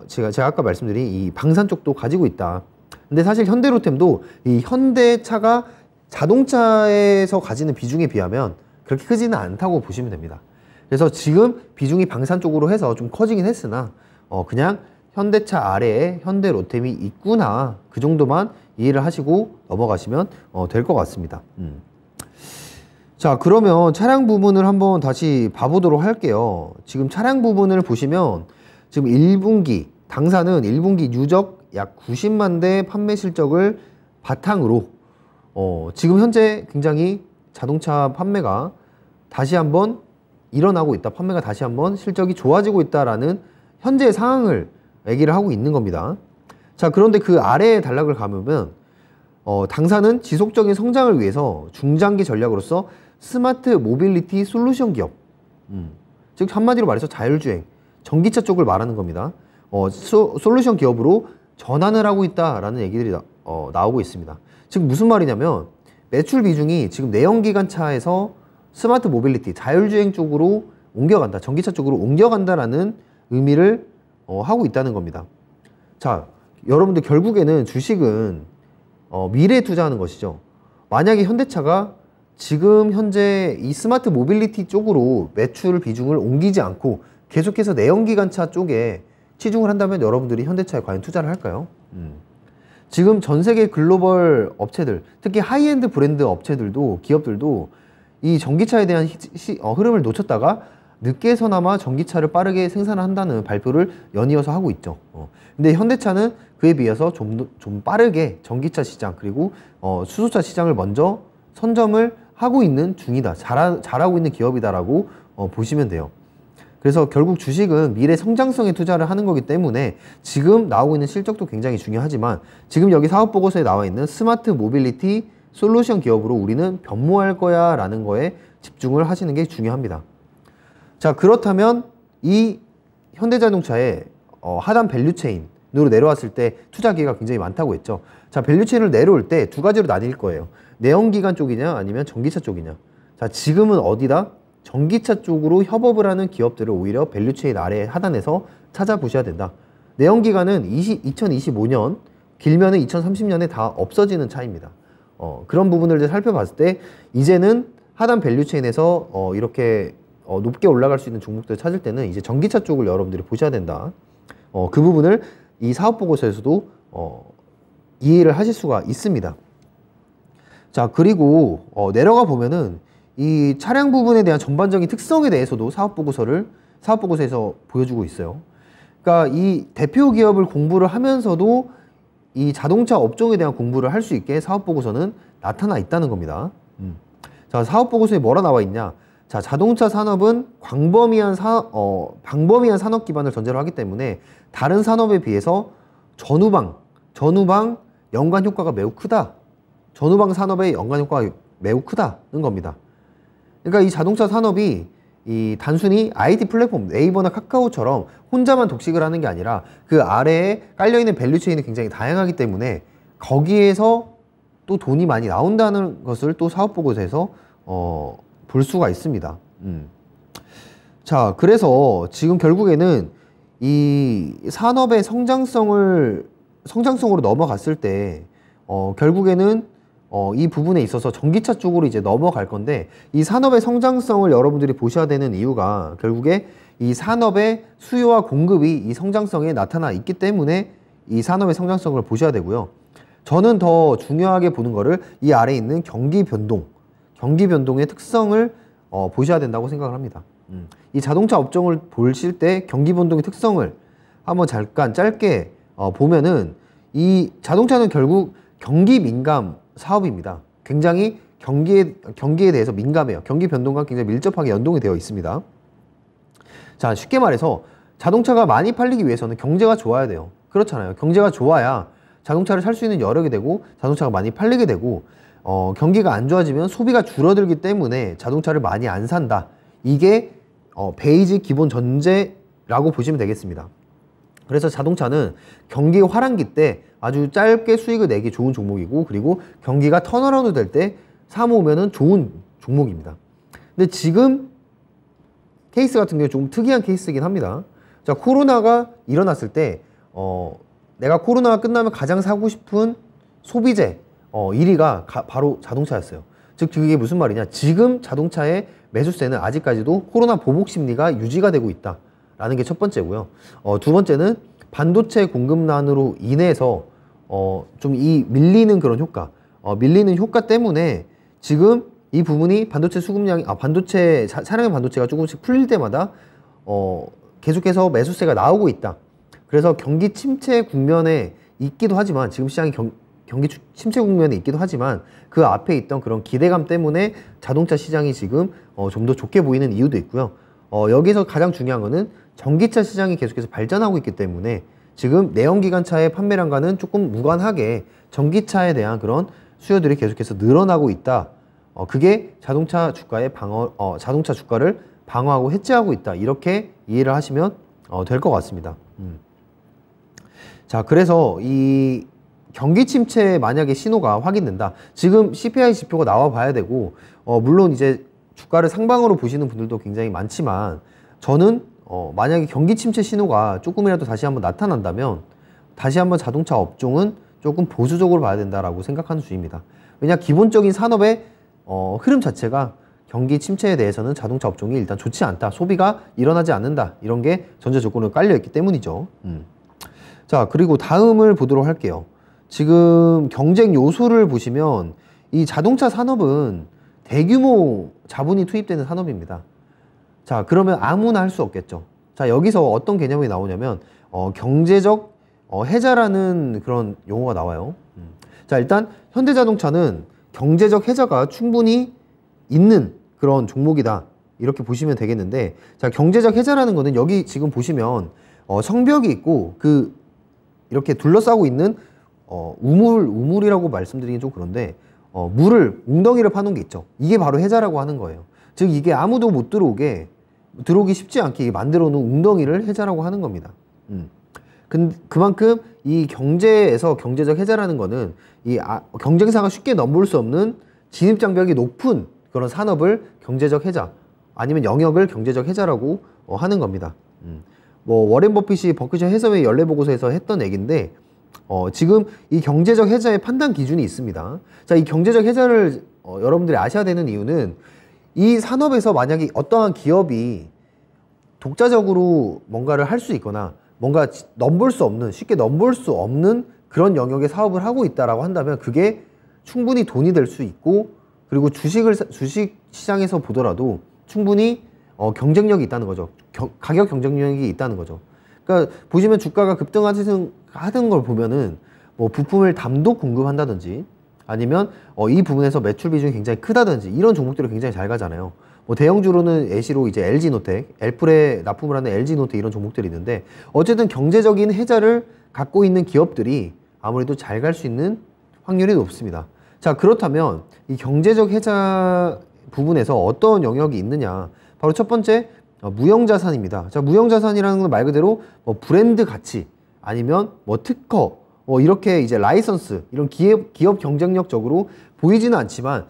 제가 아까 말씀드린 이 방산 쪽도 가지고 있다. 근데 사실 현대로템도 이 현대차가 자동차에서 가지는 비중에 비하면 그렇게 크지는 않다고 보시면 됩니다. 그래서 지금 비중이 방산 쪽으로 해서 좀 커지긴 했으나 그냥 현대차 아래에 현대 로템이 있구나, 그 정도만 이해를 하시고 넘어가시면 될 것 같습니다. 자, 그러면 차량 부분을 한번 다시 봐보도록 할게요. 지금 차량 부분을 보시면 지금 1분기 당사는 1분기 누적 약 90만 대 판매 실적을 바탕으로 지금 현재 굉장히 자동차 판매가 다시 한번 일어나고 있다, 판매가 다시 한번 실적이 좋아지고 있다라는 현재 상황을 얘기를 하고 있는 겁니다. 자, 그런데 그 아래에 단락을 가보면 당사는 지속적인 성장을 위해서 중장기 전략으로서 스마트 모빌리티 솔루션 기업, 즉 한마디로 말해서 자율주행, 전기차 쪽을 말하는 겁니다. 솔루션 기업으로 전환을 하고 있다라는 얘기들이 나오고 있습니다. 즉 무슨 말이냐면 매출 비중이 지금 내연기관차에서 스마트 모빌리티, 자율주행 쪽으로 옮겨간다, 전기차 쪽으로 옮겨간다라는 의미를 하고 있다는 겁니다. 자, 여러분들 결국에는 주식은 미래에 투자하는 것이죠. 만약에 현대차가 지금 현재 이 스마트 모빌리티 쪽으로 매출 비중을 옮기지 않고 계속해서 내연기관차 쪽에 치중을 한다면 여러분들이 현대차에 과연 투자를 할까요? 지금 전 세계 글로벌 업체들, 특히 하이엔드 브랜드 업체들도, 기업들도 이 전기차에 대한 흐름을 놓쳤다가 늦게서나마 전기차를 빠르게 생산을 한다는 발표를 연이어서 하고 있죠. 근데 현대차는 그에 비해서 좀 빠르게 전기차 시장, 그리고 수소차 시장을 먼저 선점을 하고 있는 중이다, 잘하고 있는 기업이다라고 보시면 돼요. 그래서 결국 주식은 미래 성장성에 투자를 하는 거기 때문에 지금 나오고 있는 실적도 굉장히 중요하지만 지금 여기 사업보고서에 나와 있는 스마트 모빌리티 솔루션 기업으로 우리는 변모할 거야 라는 거에 집중을 하시는 게 중요합니다. 자, 그렇다면 이 현대자동차의 하단 밸류체인으로 내려왔을 때 투자 기회가 굉장히 많다고 했죠. 자, 밸류체인을 내려올 때 두 가지로 나뉠 거예요. 내연기관 쪽이냐 아니면 전기차 쪽이냐. 자, 지금은 어디다? 전기차 쪽으로 협업을 하는 기업들을 오히려 밸류체인 아래 하단에서 찾아보셔야 된다. 내연기관은 2025년, 길면은 2030년에 다 없어지는 차입니다. 그런 부분을 살펴봤을 때 이제는 하단 밸류체인에서 이렇게 높게 올라갈 수 있는 종목들을 찾을 때는 이제 전기차 쪽을 여러분들이 보셔야 된다. 그 부분을 이 사업보고서에서도 이해를 하실 수가 있습니다. 자, 그리고 내려가 보면은 이 차량 부분에 대한 전반적인 특성에 대해서도 사업보고서에서 보여주고 있어요. 그러니까 이 대표 기업을 공부를 하면서도 이 자동차 업종에 대한 공부를 할 수 있게 사업보고서는 나타나 있다는 겁니다. 자, 사업보고서에 뭐라 나와 있냐? 자, 자동차 산업은 방범위한 산업 기반을 전제로 하기 때문에 다른 산업에 비해서 전후방 연관 효과가 매우 크다. 전후방 산업의 연관 효과가 매우 크다는 겁니다. 그러니까 이 자동차 산업이 이 단순히 IT 플랫폼, 네이버나 카카오처럼 혼자만 독식을 하는 게 아니라 그 아래에 깔려있는 밸류체인이 굉장히 다양하기 때문에 거기에서 또 돈이 많이 나온다는 것을 또 사업보고서에서 볼 수가 있습니다. 자, 그래서 지금 결국에는 이 산업의 성장성으로 넘어갔을 때 결국에는 이 부분에 있어서 전기차 쪽으로 이제 넘어갈 건데 이 산업의 성장성을 여러분들이 보셔야 되는 이유가 결국에 이 산업의 수요와 공급이 이 성장성에 나타나 있기 때문에 이 산업의 성장성을 보셔야 되고요. 저는 더 중요하게 보는 거를 이 아래에 있는 경기 변동의 특성을 보셔야 된다고 생각을 합니다. 이 자동차 업종을 보실 때 경기 변동의 특성을 한번 잠깐 짧게 보면은 이 자동차는 결국 경기 민감 사업입니다. 굉장히 경기에 대해서 민감해요. 경기 변동과 굉장히 밀접하게 연동이 되어 있습니다. 자, 쉽게 말해서 자동차가 많이 팔리기 위해서는 경제가 좋아야 돼요. 그렇잖아요. 경제가 좋아야 자동차를 살 수 있는 여력이 되고 자동차가 많이 팔리게 되고 경기가 안 좋아지면 소비가 줄어들기 때문에 자동차를 많이 안 산다. 이게 베이직 기본 전제라고 보시면 되겠습니다. 그래서 자동차는 경기 화랑기 때 아주 짧게 수익을 내기 좋은 종목이고 그리고 경기가 턴어라운드 될 때 사모으면은 좋은 종목입니다. 근데 지금 케이스 같은 경우에 좀 특이한 케이스이긴 합니다. 자, 코로나가 일어났을 때 내가 코로나가 끝나면 가장 사고 싶은 소비재 1위가 바로 자동차였어요. 즉 그게 무슨 말이냐, 지금 자동차의 매수세는 아직까지도 코로나 보복 심리가 유지가 되고 있다라는 게 첫 번째고요. 두 번째는 반도체 공급난으로 인해서 좀 이 밀리는 그런 효과, 밀리는 효과 때문에 지금 이 부분이 반도체 수급량이, 반도체 차량의 반도체가 조금씩 풀릴 때마다 계속해서 매수세가 나오고 있다. 그래서 경기 침체 국면에 있기도 하지만, 지금 시장이 경기 침체 국면에 있기도 하지만 그 앞에 있던 그런 기대감 때문에 자동차 시장이 지금 좀 더 좋게 보이는 이유도 있고요. 여기서 가장 중요한 거는 전기차 시장이 계속해서 발전하고 있기 때문에 지금 내연기관차의 판매량과는 조금 무관하게 전기차에 대한 그런 수요들이 계속해서 늘어나고 있다. 그게 자동차 주가의 자동차 주가를 방어하고 해지하고 있다. 이렇게 이해를 하시면 될 것 같습니다. 자, 그래서 이 경기 침체 만약에 신호가 확인된다. 지금 CPI 지표가 나와 봐야 되고, 물론 이제 주가를 상방으로 보시는 분들도 굉장히 많지만, 저는 만약에 경기 침체 신호가 조금이라도 다시 한번 나타난다면 다시 한번 자동차 업종은 조금 보수적으로 봐야 된다라고 생각하는 주의입니다. 왜냐, 기본적인 산업의 흐름 자체가 경기 침체에 대해서는 자동차 업종이 일단 좋지 않다, 소비가 일어나지 않는다, 이런 게 전제 조건으로 깔려 있기 때문이죠. 자, 그리고 다음을 보도록 할게요. 지금 경쟁 요소를 보시면 이 자동차 산업은 대규모 자본이 투입되는 산업입니다. 자, 그러면 아무나 할 수 없겠죠. 자, 여기서 어떤 개념이 나오냐면 경제적 해자라는 그런 용어가 나와요. 자, 일단 현대자동차는 경제적 해자가 충분히 있는 그런 종목이다, 이렇게 보시면 되겠는데, 자, 경제적 해자라는 거는 여기 지금 보시면 성벽이 있고 이렇게 둘러싸고 있는 우물이라고 말씀드리긴 좀 그런데, 웅덩이를 파놓은 게 있죠. 이게 바로 해자라고 하는 거예요. 즉 이게 아무도 못 들어오기 쉽지 않게 만들어 놓은 웅덩이를 해자라고 하는 겁니다. 그만큼 이 경제에서 경제적 해자라는 거는 경쟁사가 쉽게 넘볼 수 없는 진입장벽이 높은 그런 산업을 경제적 해자, 아니면 영역을 경제적 해자라고 하는 겁니다. 워렌 버핏이 버크셔 해서웨이 연례보고서에서 했던 얘기인데, 지금 이 경제적 해자의 판단 기준이 있습니다. 자, 이 경제적 해자를 여러분들이 아셔야 되는 이유는, 이 산업에서 만약에 어떠한 기업이 독자적으로 뭔가를 할 수 있거나 뭔가 쉽게 넘볼 수 없는 그런 영역의 사업을 하고 있다라고 한다면 그게 충분히 돈이 될 수 있고, 그리고 주식 시장에서 보더라도 충분히 경쟁력이 있다는 거죠. 가격 경쟁력이 있다는 거죠. 그러니까 보시면 주가가 급등하는 걸 보면은 뭐 부품을 단독 공급한다든지, 아니면 이 부분에서 매출 비중이 굉장히 크다든지, 이런 종목들이 굉장히 잘 가잖아요. 뭐 대형주로는 애시로 이제 LG노텍, 엘플에 납품을 하는 LG노텍, 이런 종목들이 있는데, 어쨌든 경제적인 해자를 갖고 있는 기업들이 아무래도 잘 갈 수 있는 확률이 높습니다. 자, 그렇다면 이 경제적 해자 부분에서 어떤 영역이 있느냐, 바로 첫 번째 무형자산입니다. 자, 무형자산이라는 건 말 그대로 뭐 브랜드 가치, 아니면 뭐 특허, 이렇게 이제 라이선스, 이런 기업 경쟁력적으로 보이지는 않지만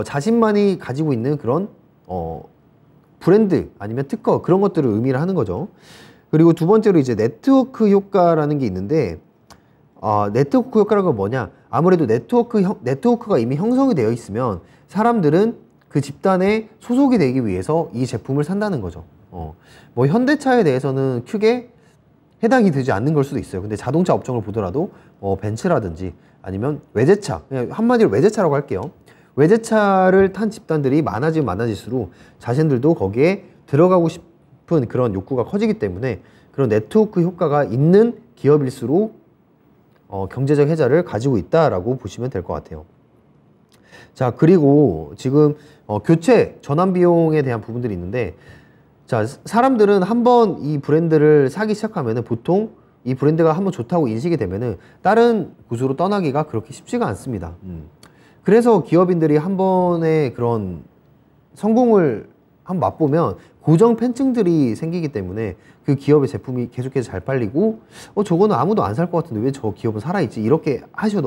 자신만이 가지고 있는 그런 브랜드, 아니면 특허, 그런 것들을 의미를 하는 거죠. 그리고 두 번째로 이제 네트워크 효과라는 게 있는데, 네트워크 효과라는 건 뭐냐, 아무래도 네트워크가 이미 형성이 되어 있으면 사람들은 그 집단에 소속이 되기 위해서 이 제품을 산다는 거죠. 뭐 현대차에 대해서는 크게 해당이 되지 않는 걸 수도 있어요. 근데 자동차 업종을 보더라도 벤츠라든지 아니면 외제차, 그냥 한마디로 외제차라고 할게요. 외제차를 탄 집단들이 많아지면 많아질수록 자신들도 거기에 들어가고 싶은 그런 욕구가 커지기 때문에 그런 네트워크 효과가 있는 기업일수록 경제적 해자를 가지고 있다라고 보시면 될 것 같아요. 자, 그리고 지금 교체, 전환 비용에 대한 부분들이 있는데, 자, 사람들은 한번 이 브랜드를 사기 시작하면은 보통 이 브랜드가 한번 좋다고 인식이 되면은 다른 곳으로 떠나기가 그렇게 쉽지가 않습니다. 그래서 기업인들이 한 번의 그런 성공을 한번 맛보면 고정 팬층들이 생기기 때문에 그 기업의 제품이 계속해서 잘 팔리고, 저거는 아무도 안 살 것 같은데 왜 저 기업은 살아있지? 이렇게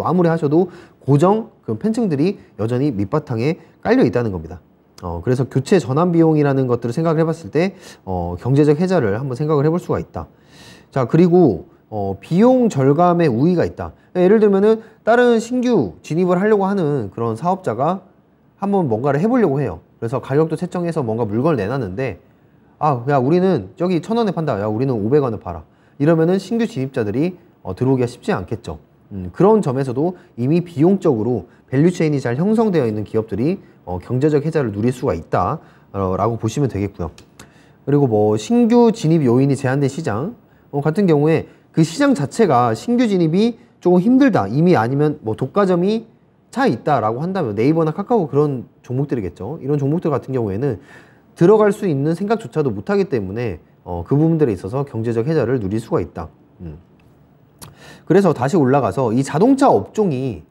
아무리 하셔도 고정 그 팬층들이 여전히 밑바탕에 깔려 있다는 겁니다. 그래서 교체 전환 비용이라는 것들을 생각을 해봤을 때 경제적 해자를 한번 생각을 해볼 수가 있다. 자, 그리고 비용 절감의 우위가 있다. 예를 들면은 다른 신규 진입을 하려고 하는 그런 사업자가 한번 뭔가를 해보려고 해요. 그래서 가격도 책정해서 뭔가 물건을 내놨는데, 아, 야, 우리는 저기 1,000원에 판다. 야, 우리는 500원에 팔아. 이러면은 신규 진입자들이 들어오기가 쉽지 않겠죠. 그런 점에서도 이미 비용적으로 밸류체인이 잘 형성되어 있는 기업들이 경제적 혜자를 누릴 수가 있다 라고 보시면 되겠고요. 그리고 뭐 신규 진입 요인이 제한된 시장 같은 경우에 그 시장 자체가 신규 진입이 조금 힘들다, 이미 아니면 뭐 독과점이 차 있다라고 한다면 네이버나 카카오 그런 종목들이겠죠. 이런 종목들 같은 경우에는 들어갈 수 있는 생각조차도 못하기 때문에 그 부분들에 있어서 경제적 혜자를 누릴 수가 있다. 그래서 다시 올라가서 이 자동차 업종이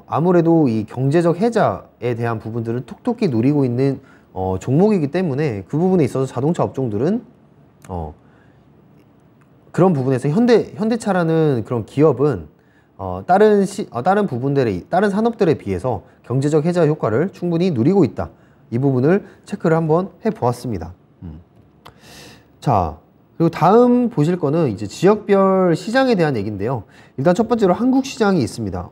아무래도 이 경제적 혜자에 대한 부분들을 톡톡히 누리고 있는 종목이기 때문에 그 부분에 있어서 자동차 업종들은 그런 부분에서 현대차라는 그런 기업은 다른 부분들의 다른 산업들에 비해서 경제적 혜자 효과를 충분히 누리고 있다. 이 부분을 체크를 한번 해 보았습니다. 자, 그리고 다음 보실 거는 이제 지역별 시장에 대한 얘기인데요. 일단 첫 번째로 한국 시장이 있습니다.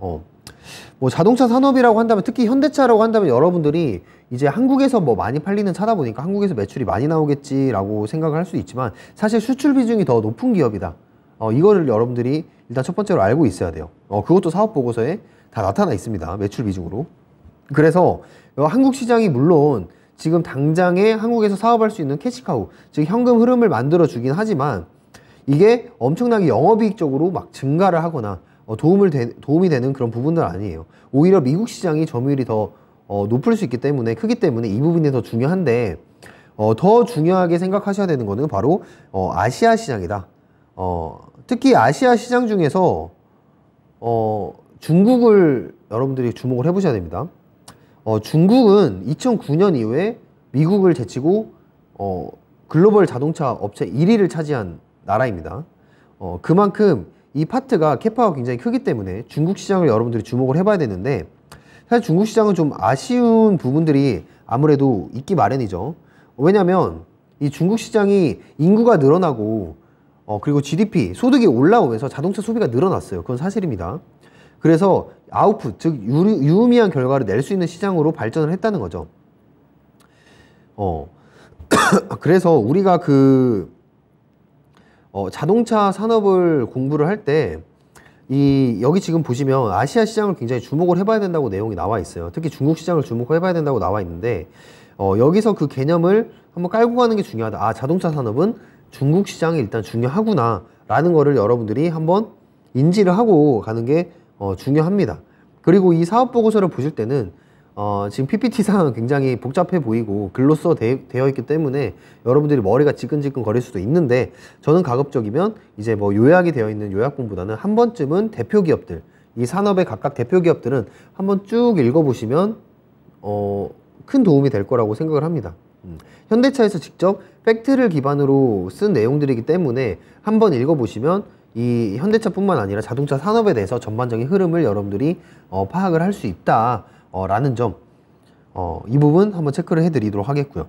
뭐 자동차 산업이라고 한다면, 특히 현대차라고 한다면 여러분들이 이제 한국에서 뭐 많이 팔리는 차다 보니까 한국에서 매출이 많이 나오겠지라고 생각을 할 수 있지만, 사실 수출 비중이 더 높은 기업이다. 이거를 여러분들이 일단 첫 번째로 알고 있어야 돼요. 그것도 사업 보고서에 다 나타나 있습니다. 매출 비중으로. 그래서 한국 시장이 물론 지금 당장에 한국에서 사업할 수 있는 캐시카우, 즉 현금 흐름을 만들어 주긴 하지만 이게 엄청나게 영업이익적으로 막 증가를 하거나 도움이 되는 그런 부분들은 아니에요. 오히려 미국 시장이 점유율이 더 높을 수 있기 때문에, 크기 때문에 이 부분이 더 중요한데, 더 중요하게 생각하셔야 되는 거는 바로 아시아 시장이다. 특히 아시아 시장 중에서 중국을 여러분들이 주목을 해보셔야 됩니다. 중국은 2009년 이후에 미국을 제치고 글로벌 자동차 업체 1위를 차지한 나라입니다. 그만큼 이 파트가 캐파가 굉장히 크기 때문에 중국 시장을 여러분들이 주목을 해봐야 되는데, 사실 중국 시장은 좀 아쉬운 부분들이 아무래도 있기 마련이죠. 왜냐면 이 중국 시장이 인구가 늘어나고 그리고 GDP, 소득이 올라오면서 자동차 소비가 늘어났어요. 그건 사실입니다. 그래서 아웃풋, 즉 유의미한 결과를 낼 수 있는 시장으로 발전을 했다는 거죠. 그래서 우리가 자동차 산업을 공부를 할 때 여기 지금 보시면 아시아 시장을 굉장히 주목을 해봐야 된다고 내용이 나와 있어요. 특히 중국 시장을 주목해봐야 된다고 나와 있는데, 여기서 그 개념을 한번 깔고 가는 게 중요하다. 아, 자동차 산업은 중국 시장이 일단 중요하구나 라는 거를 여러분들이 한번 인지를 하고 가는 게 중요합니다. 그리고 이 사업 보고서를 보실 때는 지금 PPT상 굉장히 복잡해 보이고 글로써 되어 있기 때문에 여러분들이 머리가 지끈지끈 거릴 수도 있는데, 저는 가급적이면 이제 뭐 요약이 되어 있는 요약본보다는 한 번쯤은 대표 기업들, 이 산업의 각각 대표 기업들은 한번 쭉 읽어보시면 큰 도움이 될 거라고 생각을 합니다. 현대차에서 직접 팩트를 기반으로 쓴 내용들이기 때문에 한번 읽어보시면 이 현대차뿐만 아니라 자동차 산업에 대해서 전반적인 흐름을 여러분들이 파악을 할 수 있다 라는 점, 이 부분 한번 체크를 해드리도록 하겠고요.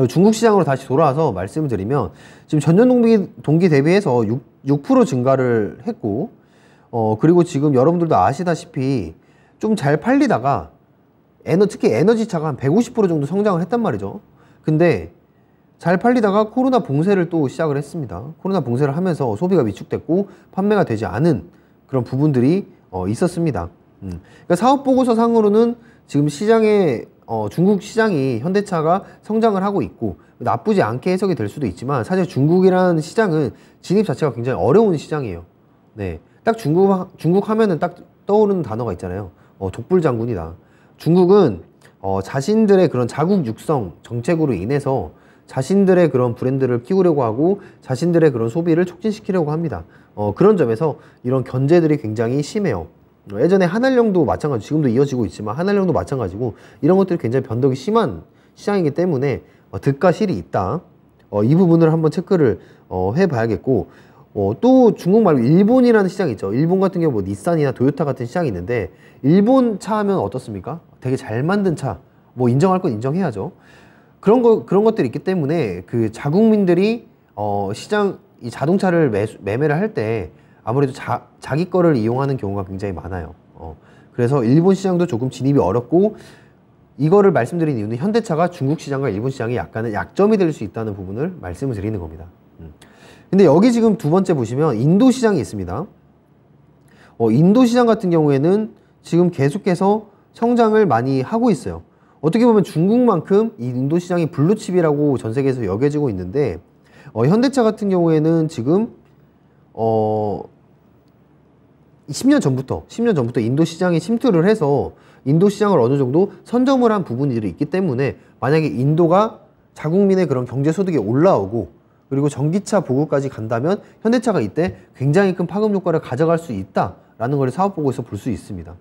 중국 시장으로 다시 돌아와서 말씀을 드리면, 지금 전년 동기 대비해서 6% 증가를 했고, 그리고 지금 여러분들도 아시다시피 좀 잘 팔리다가 특히 에너지차가 한 150% 정도 성장을 했단 말이죠. 근데 잘 팔리다가 코로나 봉쇄를 또 시작을 했습니다. 코로나 봉쇄를 하면서 소비가 위축됐고 판매가 되지 않은 그런 부분들이 있었습니다. 그러니까 사업 보고서 상으로는 지금 중국 시장이 현대차가 성장을 하고 있고 나쁘지 않게 해석이 될 수도 있지만, 사실 중국이라는 시장은 진입 자체가 굉장히 어려운 시장이에요. 네, 딱 중국 하면은 딱 떠오르는 단어가 있잖아요. 독불장군이다. 중국은 자신들의 그런 자국 육성 정책으로 인해서 자신들의 그런 브랜드를 키우려고 하고 자신들의 그런 소비를 촉진시키려고 합니다. 그런 점에서 이런 견제들이 굉장히 심해요. 예전에 한알령도 마찬가지, 지금도 이어지고 있지만 한알령도 마찬가지고, 이런 것들이 굉장히 변덕이 심한 시장이기 때문에 득과 실이 있다. 이 부분을 한번 체크를 해봐야겠고, 또 중국 말고 일본이라는 시장이 있죠. 일본 같은 경우 뭐 닛산이나 도요타 같은 시장이 있는데, 일본 차 하면 어떻습니까? 되게 잘 만든 차, 뭐 인정할 건 인정해야죠. 그런 것들이 있기 때문에 그 자국민들이 이 자동차를 매매를 할 때 아무래도 자기 거를 이용하는 경우가 굉장히 많아요. 그래서 일본 시장도 조금 진입이 어렵고, 이거를 말씀드린 이유는 현대차가 중국 시장과 일본 시장이 약간의 약점이 될 수 있다는 부분을 말씀을 드리는 겁니다. 근데 여기 지금 두 번째 보시면 인도 시장이 있습니다. 인도 시장 같은 경우에는 지금 계속해서 성장을 많이 하고 있어요. 어떻게 보면 중국만큼 이 인도 시장이 블루칩이라고 전 세계에서 여겨지고 있는데, 현대차 같은 경우에는 지금 10년 전부터 인도 시장에 침투를 해서 인도 시장을 어느 정도 선점을 한 부분들이 있기 때문에, 만약에 인도가 자국민의 그런 경제 소득이 올라오고 그리고 전기차 보급까지 간다면 현대차가 이때 굉장히 큰 파급 효과를 가져갈 수 있다라는 걸 사업 보고에서 볼 수 있습니다.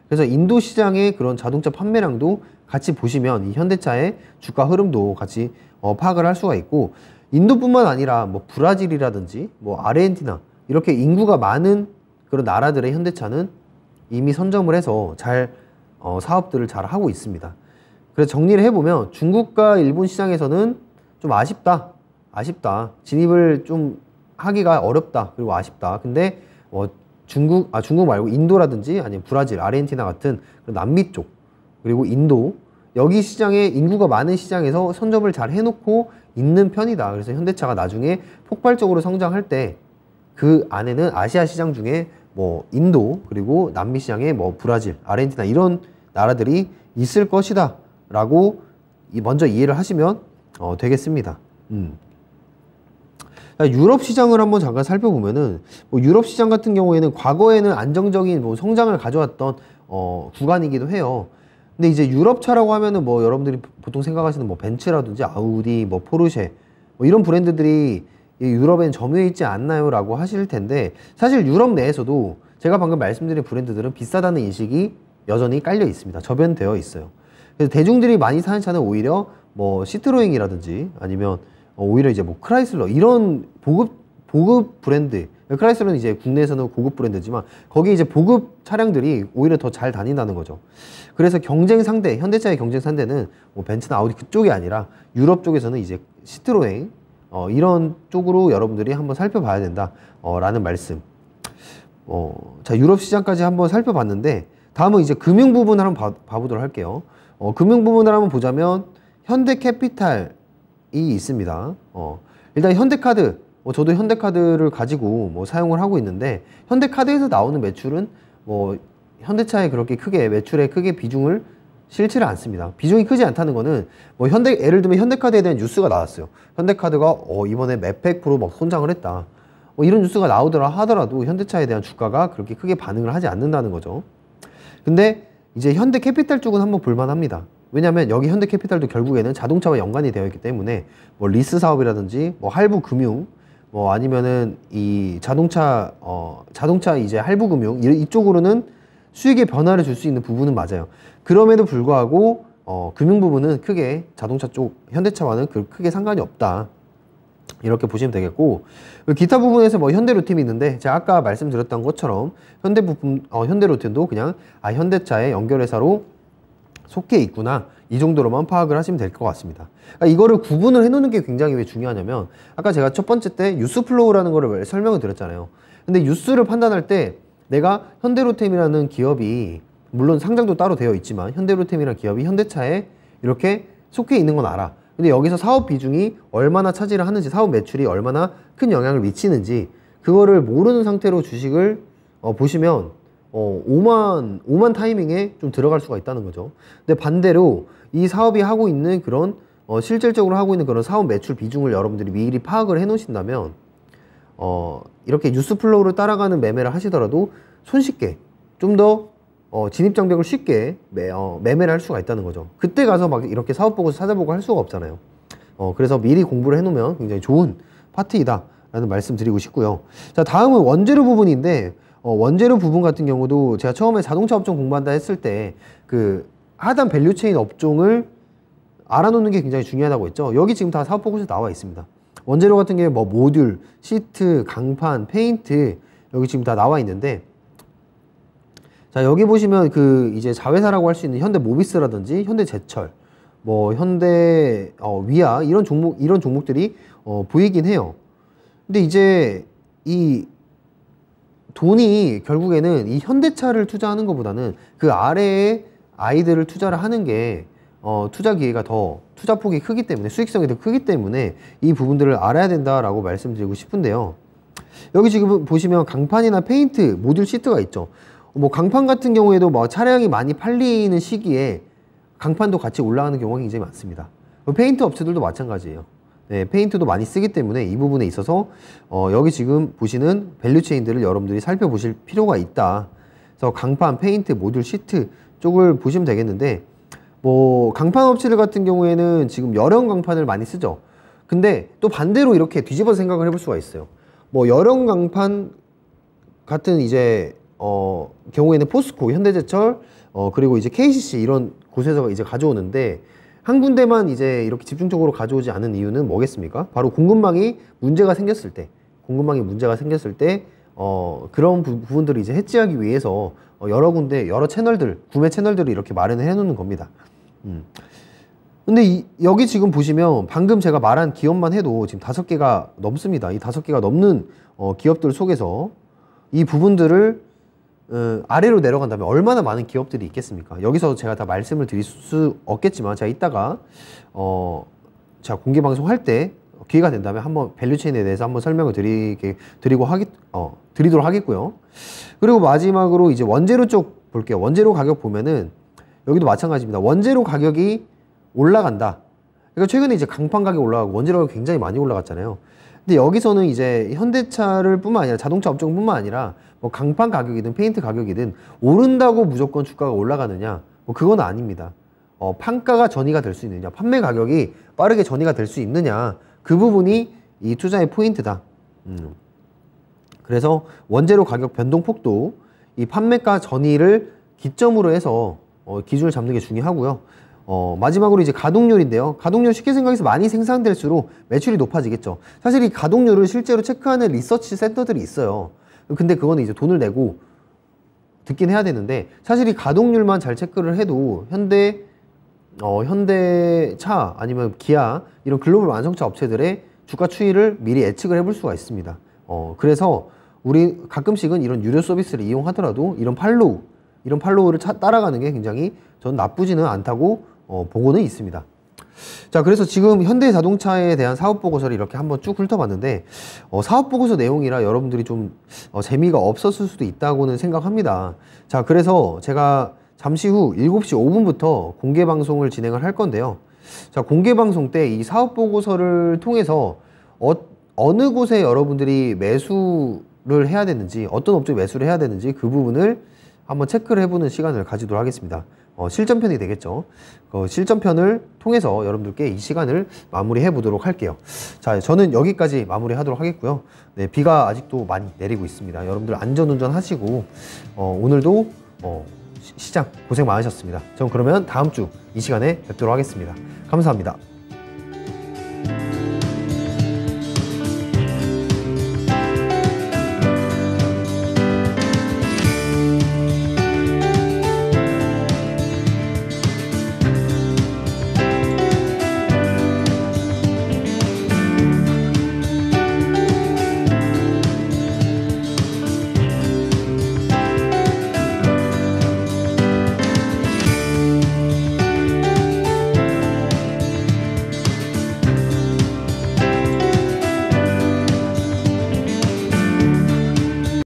그래서 인도 시장의 그런 자동차 판매량도 같이 보시면 이 현대차의 주가 흐름도 같이 파악을 할 수가 있고, 인도뿐만 아니라 뭐 브라질이라든지 뭐 아르헨티나 이렇게 인구가 많은 그런 나라들의 현대차는 이미 선점을 해서 잘 사업들을 잘 하고 있습니다. 그래서 정리를 해보면 중국과 일본 시장에서는 좀 아쉽다. 진입을 좀 하기가 어렵다. 그리고 아쉽다. 근데 중국 말고 인도라든지 아니면 브라질, 아르헨티나 같은 남미 쪽, 그리고 인도, 여기 시장에 인구가 많은 시장에서 선점을 잘 해놓고 있는 편이다. 그래서 현대차가 나중에 폭발적으로 성장할 때 그 안에는 아시아 시장 중에 뭐 인도, 그리고 남미 시장에 뭐 브라질, 아르헨티나 이런 나라들이 있을 것이다 라고 먼저 이해를 하시면 되겠습니다. 유럽 시장을 한번 잠깐 살펴보면은, 뭐 유럽 시장 같은 경우에는 과거에는 안정적인 뭐 성장을 가져왔던 구간이기도 해요. 근데 이제 유럽차라고 하면은 뭐 여러분들이 보통 생각하시는 뭐 벤츠라든지 아우디, 뭐 포르쉐 뭐 이런 브랜드들이 유럽엔 점유해 있지 않나요? 라고 하실 텐데, 사실 유럽 내에서도 제가 방금 말씀드린 브랜드들은 비싸다는 인식이 여전히 깔려 있습니다. 저변되어 있어요. 그래서 대중들이 많이 사는 차는 오히려 뭐 시트로잉이라든지 아니면 오히려 이제 뭐 크라이슬러 이런 보급 브랜드, 크라이슬러는 이제 국내에서는 고급 브랜드지만 거기 이제 보급 차량들이 오히려 더 잘 다닌다는 거죠. 그래서 경쟁 상대, 현대차의 경쟁 상대는 뭐 벤츠나 아우디 그쪽이 아니라 유럽 쪽에서는 이제 시트로잉 이런 쪽으로 여러분들이 한번 살펴봐야 된다 라는 말씀. 자, 유럽 시장까지 한번 살펴봤는데, 다음은 이제 금융 부분을 한번 봐보도록 할게요. 금융 부분을 한번 보자면 현대캐피탈이 있습니다. 일단 현대카드, 저도 현대카드를 가지고 뭐 사용을 하고 있는데, 현대카드에서 나오는 매출은 뭐 현대차에 그렇게 크게 매출에 크게 비중을 싫지를 않습니다. 비중이 크지 않다는 거는 뭐 예를 들면 현대카드에 대한 뉴스가 나왔어요. 현대카드가 이번에 몇백 프로 막 손장을 했다. 이런 뉴스가 나오더라 하더라도 현대차에 대한 주가가 그렇게 크게 반응을 하지 않는다는 거죠. 근데 이제 현대캐피탈 쪽은 한번 볼만합니다. 왜냐면 여기 현대캐피탈도 결국에는 자동차와 연관이 되어 있기 때문에 뭐 리스 사업이라든지 뭐 할부 금융, 뭐 아니면은 이 자동차 이제 할부 금융 이쪽으로는 수익의 변화를 줄 수 있는 부분은 맞아요. 그럼에도 불구하고 금융 부분은 크게 자동차 쪽 현대차와는 크게 상관이 없다. 이렇게 보시면 되겠고, 기타 부분에서 뭐 현대로템이 있는데, 제가 아까 말씀드렸던 것처럼 현대로템도 그냥 현대차의 연결회사로 속해 있구나, 이 정도로만 파악을 하시면 될 것 같습니다. 그러니까 이거를 구분을 해놓는 게 굉장히 왜 중요하냐면, 아까 제가 첫 번째 때 뉴스플로우라는 거를 설명을 드렸잖아요. 근데 뉴스를 판단할 때 내가 현대로템이라는 기업이 물론 상장도 따로 되어 있지만 현대로템이라는 기업이 현대차에 이렇게 속해 있는 건 알아. 근데 여기서 사업 비중이 얼마나 차지를 하는지, 사업 매출이 얼마나 큰 영향을 미치는지 그거를 모르는 상태로 주식을 보시면 오만 타이밍에 좀 들어갈 수가 있다는 거죠. 근데 반대로 이 사업이 하고 있는 그런 실질적으로 하고 있는 그런 사업 매출 비중을 여러분들이 미리 파악을 해 놓으신다면 이렇게 뉴스 플로우를 따라가는 매매를 하시더라도 손쉽게 좀 더 진입장벽을 쉽게 매매를 할 수가 있다는 거죠. 그때 가서 막 이렇게 사업 보고서 찾아보고 할 수가 없잖아요. 그래서 미리 공부를 해 놓으면 굉장히 좋은 파트이다 라는 말씀 드리고 싶고요. 자, 다음은 원재료 부분인데, 원재료 부분 같은 경우도 제가 처음에 자동차 업종 공부한다 했을 때 그 하단 밸류체인 업종을 알아놓는 게 굉장히 중요하다고 했죠. 여기 지금 다 사업 보고서에 나와 있습니다. 원재료 같은 경우에 뭐 모듈, 시트, 강판, 페인트 여기 지금 다 나와 있는데, 자, 여기 보시면 그 이제 자회사라고 할 수 있는 현대모비스라든지 현대제철, 뭐 현대 위아 이런 종목들이 보이긴 해요. 근데 이제 이 돈이 결국에는 이 현대차를 투자하는 것보다는 그 아래에 아이들을 투자를 하는 게 투자 기회가 더 투자 폭이 크기 때문에 수익성이 더 크기 때문에 이 부분들을 알아야 된다라고 말씀드리고 싶은데요. 여기 지금 보시면 강판이나 페인트, 모듈 시트가 있죠. 뭐 강판 같은 경우에도 뭐 차량이 많이 팔리는 시기에 강판도 같이 올라가는 경우가 굉장히 많습니다. 페인트 업체들도 마찬가지예요. 네, 페인트도 많이 쓰기 때문에 이 부분에 있어서 여기 지금 보시는 밸류체인들을 여러분들이 살펴보실 필요가 있다. 그래서 강판, 페인트, 모듈 시트 쪽을 보시면 되겠는데, 뭐 강판 업체들 같은 경우에는 지금 열형 강판을 많이 쓰죠. 근데 또 반대로 이렇게 뒤집어 생각을 해볼 수가 있어요. 뭐 열형 강판 같은 이제 경우에는 포스코, 현대제철, 그리고 이제 KCC 이런 곳에서 이제 가져오는데, 한 군데만 이제 이렇게 집중적으로 가져오지 않은 이유는 뭐겠습니까? 바로 공급망이 문제가 생겼을 때, 그런 부분들을 이제 해지하기 위해서 여러 군데, 여러 채널들, 구매 채널들을 이렇게 마련을 해 놓는 겁니다. 근데 여기 지금 보시면 방금 제가 말한 기업만 해도 지금 5개가 넘습니다. 이 5개가 넘는 기업들 속에서 이 부분들을 아래로 내려간다면 얼마나 많은 기업들이 있겠습니까? 여기서 제가 다 말씀을 드릴 수 없겠지만 제가 이따가 제가 공개 방송할 때 기회가 된다면 한번 밸류체인에 대해서 한번 설명을 드리도록 하겠고요. 그리고 마지막으로 이제 원재료 쪽 볼게요. 원재료 가격 보면은 여기도 마찬가지입니다. 원재료 가격이 올라간다. 그러니까 최근에 이제 강판 가격이 올라가고 원재료 가격이 굉장히 많이 올라갔잖아요. 근데 여기서는 이제 현대차를 뿐만 아니라 자동차 업종 뿐만 아니라 뭐 강판 가격이든 페인트 가격이든 오른다고 무조건 주가가 올라가느냐, 뭐 그건 아닙니다. 판가가 전이가 될 수 있느냐, 판매 가격이 빠르게 전이가 될 수 있느냐, 그 부분이 이 투자의 포인트다. 그래서 원재료 가격 변동폭도 이 판매가 전이를 기점으로 해서 기준을 잡는 게 중요하고요. 마지막으로 이제 가동률인데요. 가동률 쉽게 생각해서 많이 생산될수록 매출이 높아지겠죠. 사실 이 가동률을 실제로 체크하는 리서치 센터들이 있어요. 근데 그거는 이제 돈을 내고 듣긴 해야 되는데, 사실 이 가동률만 잘 체크를 해도 현대차 아니면 기아 이런 글로벌 완성차 업체들의 주가 추이를 미리 예측을 해볼 수가 있습니다. 그래서 우리 가끔씩은 이런 유료 서비스를 이용하더라도 이런 팔로우를 따라가는 게 굉장히 전 나쁘지는 않다고 보고는 있습니다. 자, 그래서 지금 현대자동차에 대한 사업보고서를 이렇게 한번 쭉 훑어봤는데, 사업보고서 내용이라 여러분들이 좀 재미가 없었을 수도 있다고는 생각합니다. 자, 그래서 제가 잠시 후 7시 5분부터 공개방송을 진행을 할 건데요. 자, 공개방송 때 이 사업보고서를 통해서 어느 곳에 여러분들이 매수를 해야 되는지, 어떤 업종에 매수를 해야 되는지 그 부분을 한번 체크를 해보는 시간을 가지도록 하겠습니다. 실전편이 되겠죠. 실전편을 통해서 여러분들께 이 시간을 마무리해 보도록 할게요. 자, 저는 여기까지 마무리 하도록 하겠고요. 네, 비가 아직도 많이 내리고 있습니다. 여러분들 안전운전 하시고 오늘도 시장 고생 많으셨습니다. 전 그러면 다음 주 이 시간에 뵙도록 하겠습니다. 감사합니다.